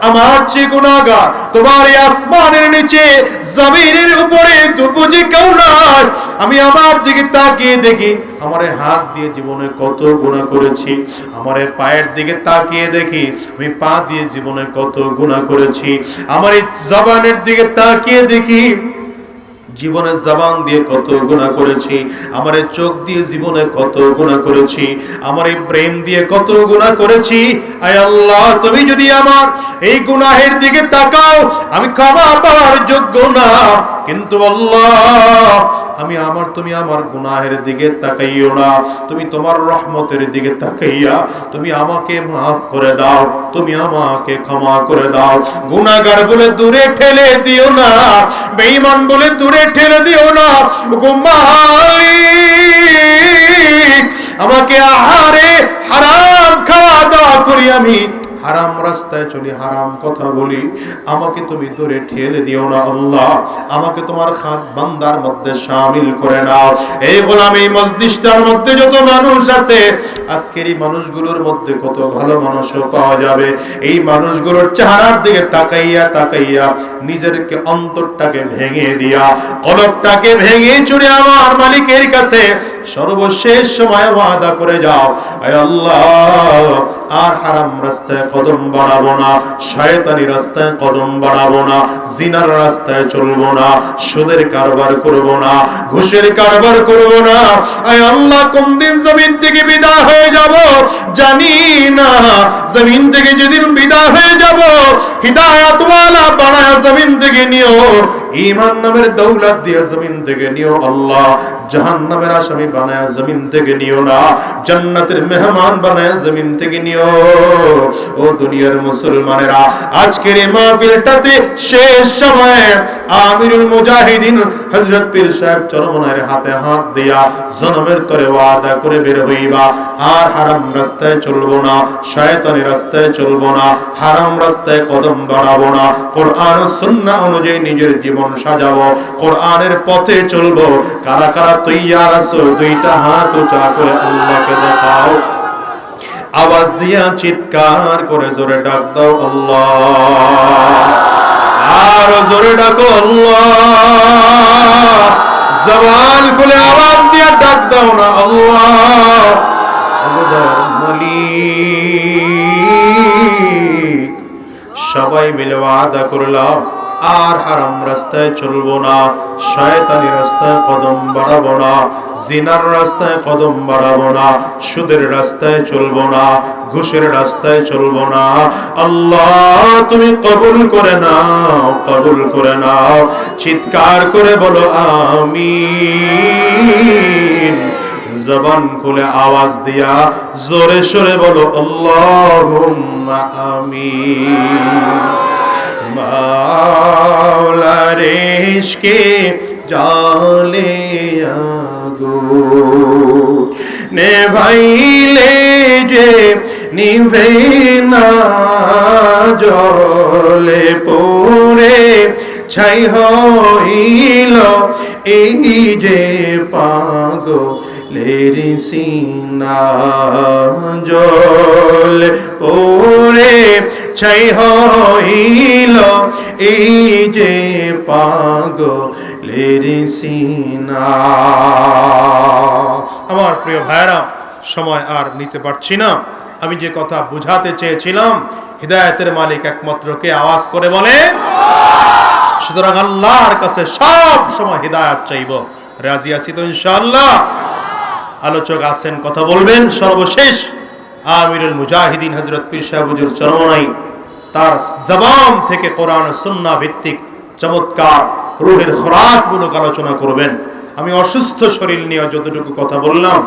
আমার চেয়ে গুনাহগার তোমার এই আসমানের নিচে জমিনের উপরে তো বুঝি কেউ নাই। আমি আমার দিকে তাকিয়ে দেখি আমারে হাত দিয়ে জীবনে কত গুনাহ করেছি, আমারে পায়ের দিকে তাকিয়ে দেখি আমি পা দিয়ে জীবনে কত গুনাহ করেছি, আমার এই জবানের দিকে তাকিয়ে দেখি জীবনে জবান দিয়ে কত গুনাহ করেছি, আমার এই চোখ দিয়ে জীবনে কত গুনাহ করেছি, আমার এই ব্রেন দিয়ে কত গুনাহ করেছি। আয় আল্লাহ তুমি যদি আমার এই গুনাহের দিকে তাকাও আমি ক্ষমা পাওয়ার যোগ্য না, কিন্তু আল্লাহ তুমি আমার গুনাহের দিকে তাকাইও না, তুমি তোমার রহমতের দিকে তাকাইয়া তুমি আমাকে মাফ করে দাও, তুমি আমাকে ক্ষমা করে দাও। গুনাহগার বলে দূরে ঠেলে দিও না, বেঈমান বলে দূরে ঠেলে দিও না। গো মালিক আমাকে আহারে হারাম খাওয়া দাওয়া করি, আমি হারাম রাস্তায় চলি, হারাম কথা বলি, আমাকে তুমি দূরে ঠেলে দিও না। আল্লাহ আমাকে তোমার খাস বান্দার মধ্যে শামিল করে নাও। এই গোলামি মজলিসটার মধ্যে যত মানুষ আছে, আজকের এই মানুষগুলোর মধ্যে কত ভালো মানুষও পাওয়া যাবে। এই মানুষগুলোর চেহারার দিকে তাকাইয়া তাকাইয়া নিজেরকে অন্তরটাকে ভেঙে দিয়া কলবটাকে ভেঙে চুরে আমার মালিকের কাছে সর্বশেষ সময় ওয়াদা করে যাও, আয় আল্লাহ আর হারাম রাস্তায় কদম বাড়াবো না, শয়তানি রাস্তায় কদম বাড়াবো না, জিনার রাস্তায় চলবো না, সুদের কারবার করব না, ঘুষের কারবার করব না। আয় আল্লাহ কোন দিন জমিন থেকে বিদায় হয়ে যাব জানি না, জমিন থেকে যেদিন বিদায় হয়ে যাব হিদায়াত ওয়ালা বানায়া জমিন থেকে নিও, ঈমান নামের দৌলত দিয়ে জমিন থেকে নিও। আল্লাহ জাহান্নামের আসামি বানায়া জমিন থেকে নিও না, জান্নাতের মেহমান বানায়া জমিন থেকে নিও। ও দুনিয়ার মুসলমানেরা, আজকের এই মাহফিলটাতে শেষ সময়ে আমিরুল মুজাহিদিন হযরত পীর সাহেব চরমনায়ের হাতে হাত দিয়া জনমের তরে ওয়াদা করে বের হইবা, আর হারাম রাস্তায় চলবো না, শয়তানি রাস্তায় চলবো না, হারাম রাস্তায় কদম বাড়াবো না, কোরআন ও সুন্নাহ অনুযায়ী নিজের জীবন সাজাবো, কোরআনের পথে চলবো। কারা কারা তৈয়ার আছো? দুইটা হাত উঁচা করে আল্লাহকে দেখাও, আওয়াজ দিয়া চিৎকার করে জোরে ডাক দাও আল্লাহ, আর জোরে ডাকো আল্লাহ, জবান খুলে আওয়াজ দিয়া ডাক দাও না আল্লাহ। মালিক সবাই মিলে ওয়াদা করলাম আর হারাম রাস্তায় চলবো না, শয়তানি রাস্তায় কদম বাড়াবো না, জিনার রাস্তায় কদম বাড়াবো না, সুদের রাস্তায় চলবো না, ঘুষের রাস্তায় চলবো না। আল্লাহ তুমি কবুল করে নাও, কবুল করে নাও। চিৎকার করে বলো আমিন। জবান খুলে আওয়াজ দিয়া জোরে সোরে বলো আল্লাহুম্মা আমিন। মাওলার ইশকে জালে আগুন নেভাইলে যে নিভে না, জলে পড়ে ছাই হইল এই যে পাগলের সিনা জল পড়ে ছাই হইল এই যে পাগলের সিনা। আমার প্রিয় ভাইরা, সময় আর নিতে পারছি না। আমি যে কথা বুঝাতে চেয়েছিলাম, হিদায়াতের মালিক একমাত্র কে? আওয়াজ করে বলে। সুতরাং আল্লাহর কাছে সব সময় হিদায়াত চাইব। রাজি আছি তো ইনশাআল্লাহ? আলোচক আছেন, কথা বলবেন। সর্বশেষ আমিরুল মুজাহিদিন হযরত পীর সাহেব হুজুর চরমনাই তার জবান থেকে কোরআন ও সুন্নাহ ভিত্তিক চমৎকার রূহের খোরাকমূলক আলোচনা করবেন। আমি অসুস্থ শরীর নিয়ে যতটুকু কথা বললাম,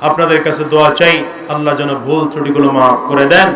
আপনাদের কাছে দোয়া চাই, আল্লাহ যেন ভুল ত্রুটিগুলো মাফ করে দেন।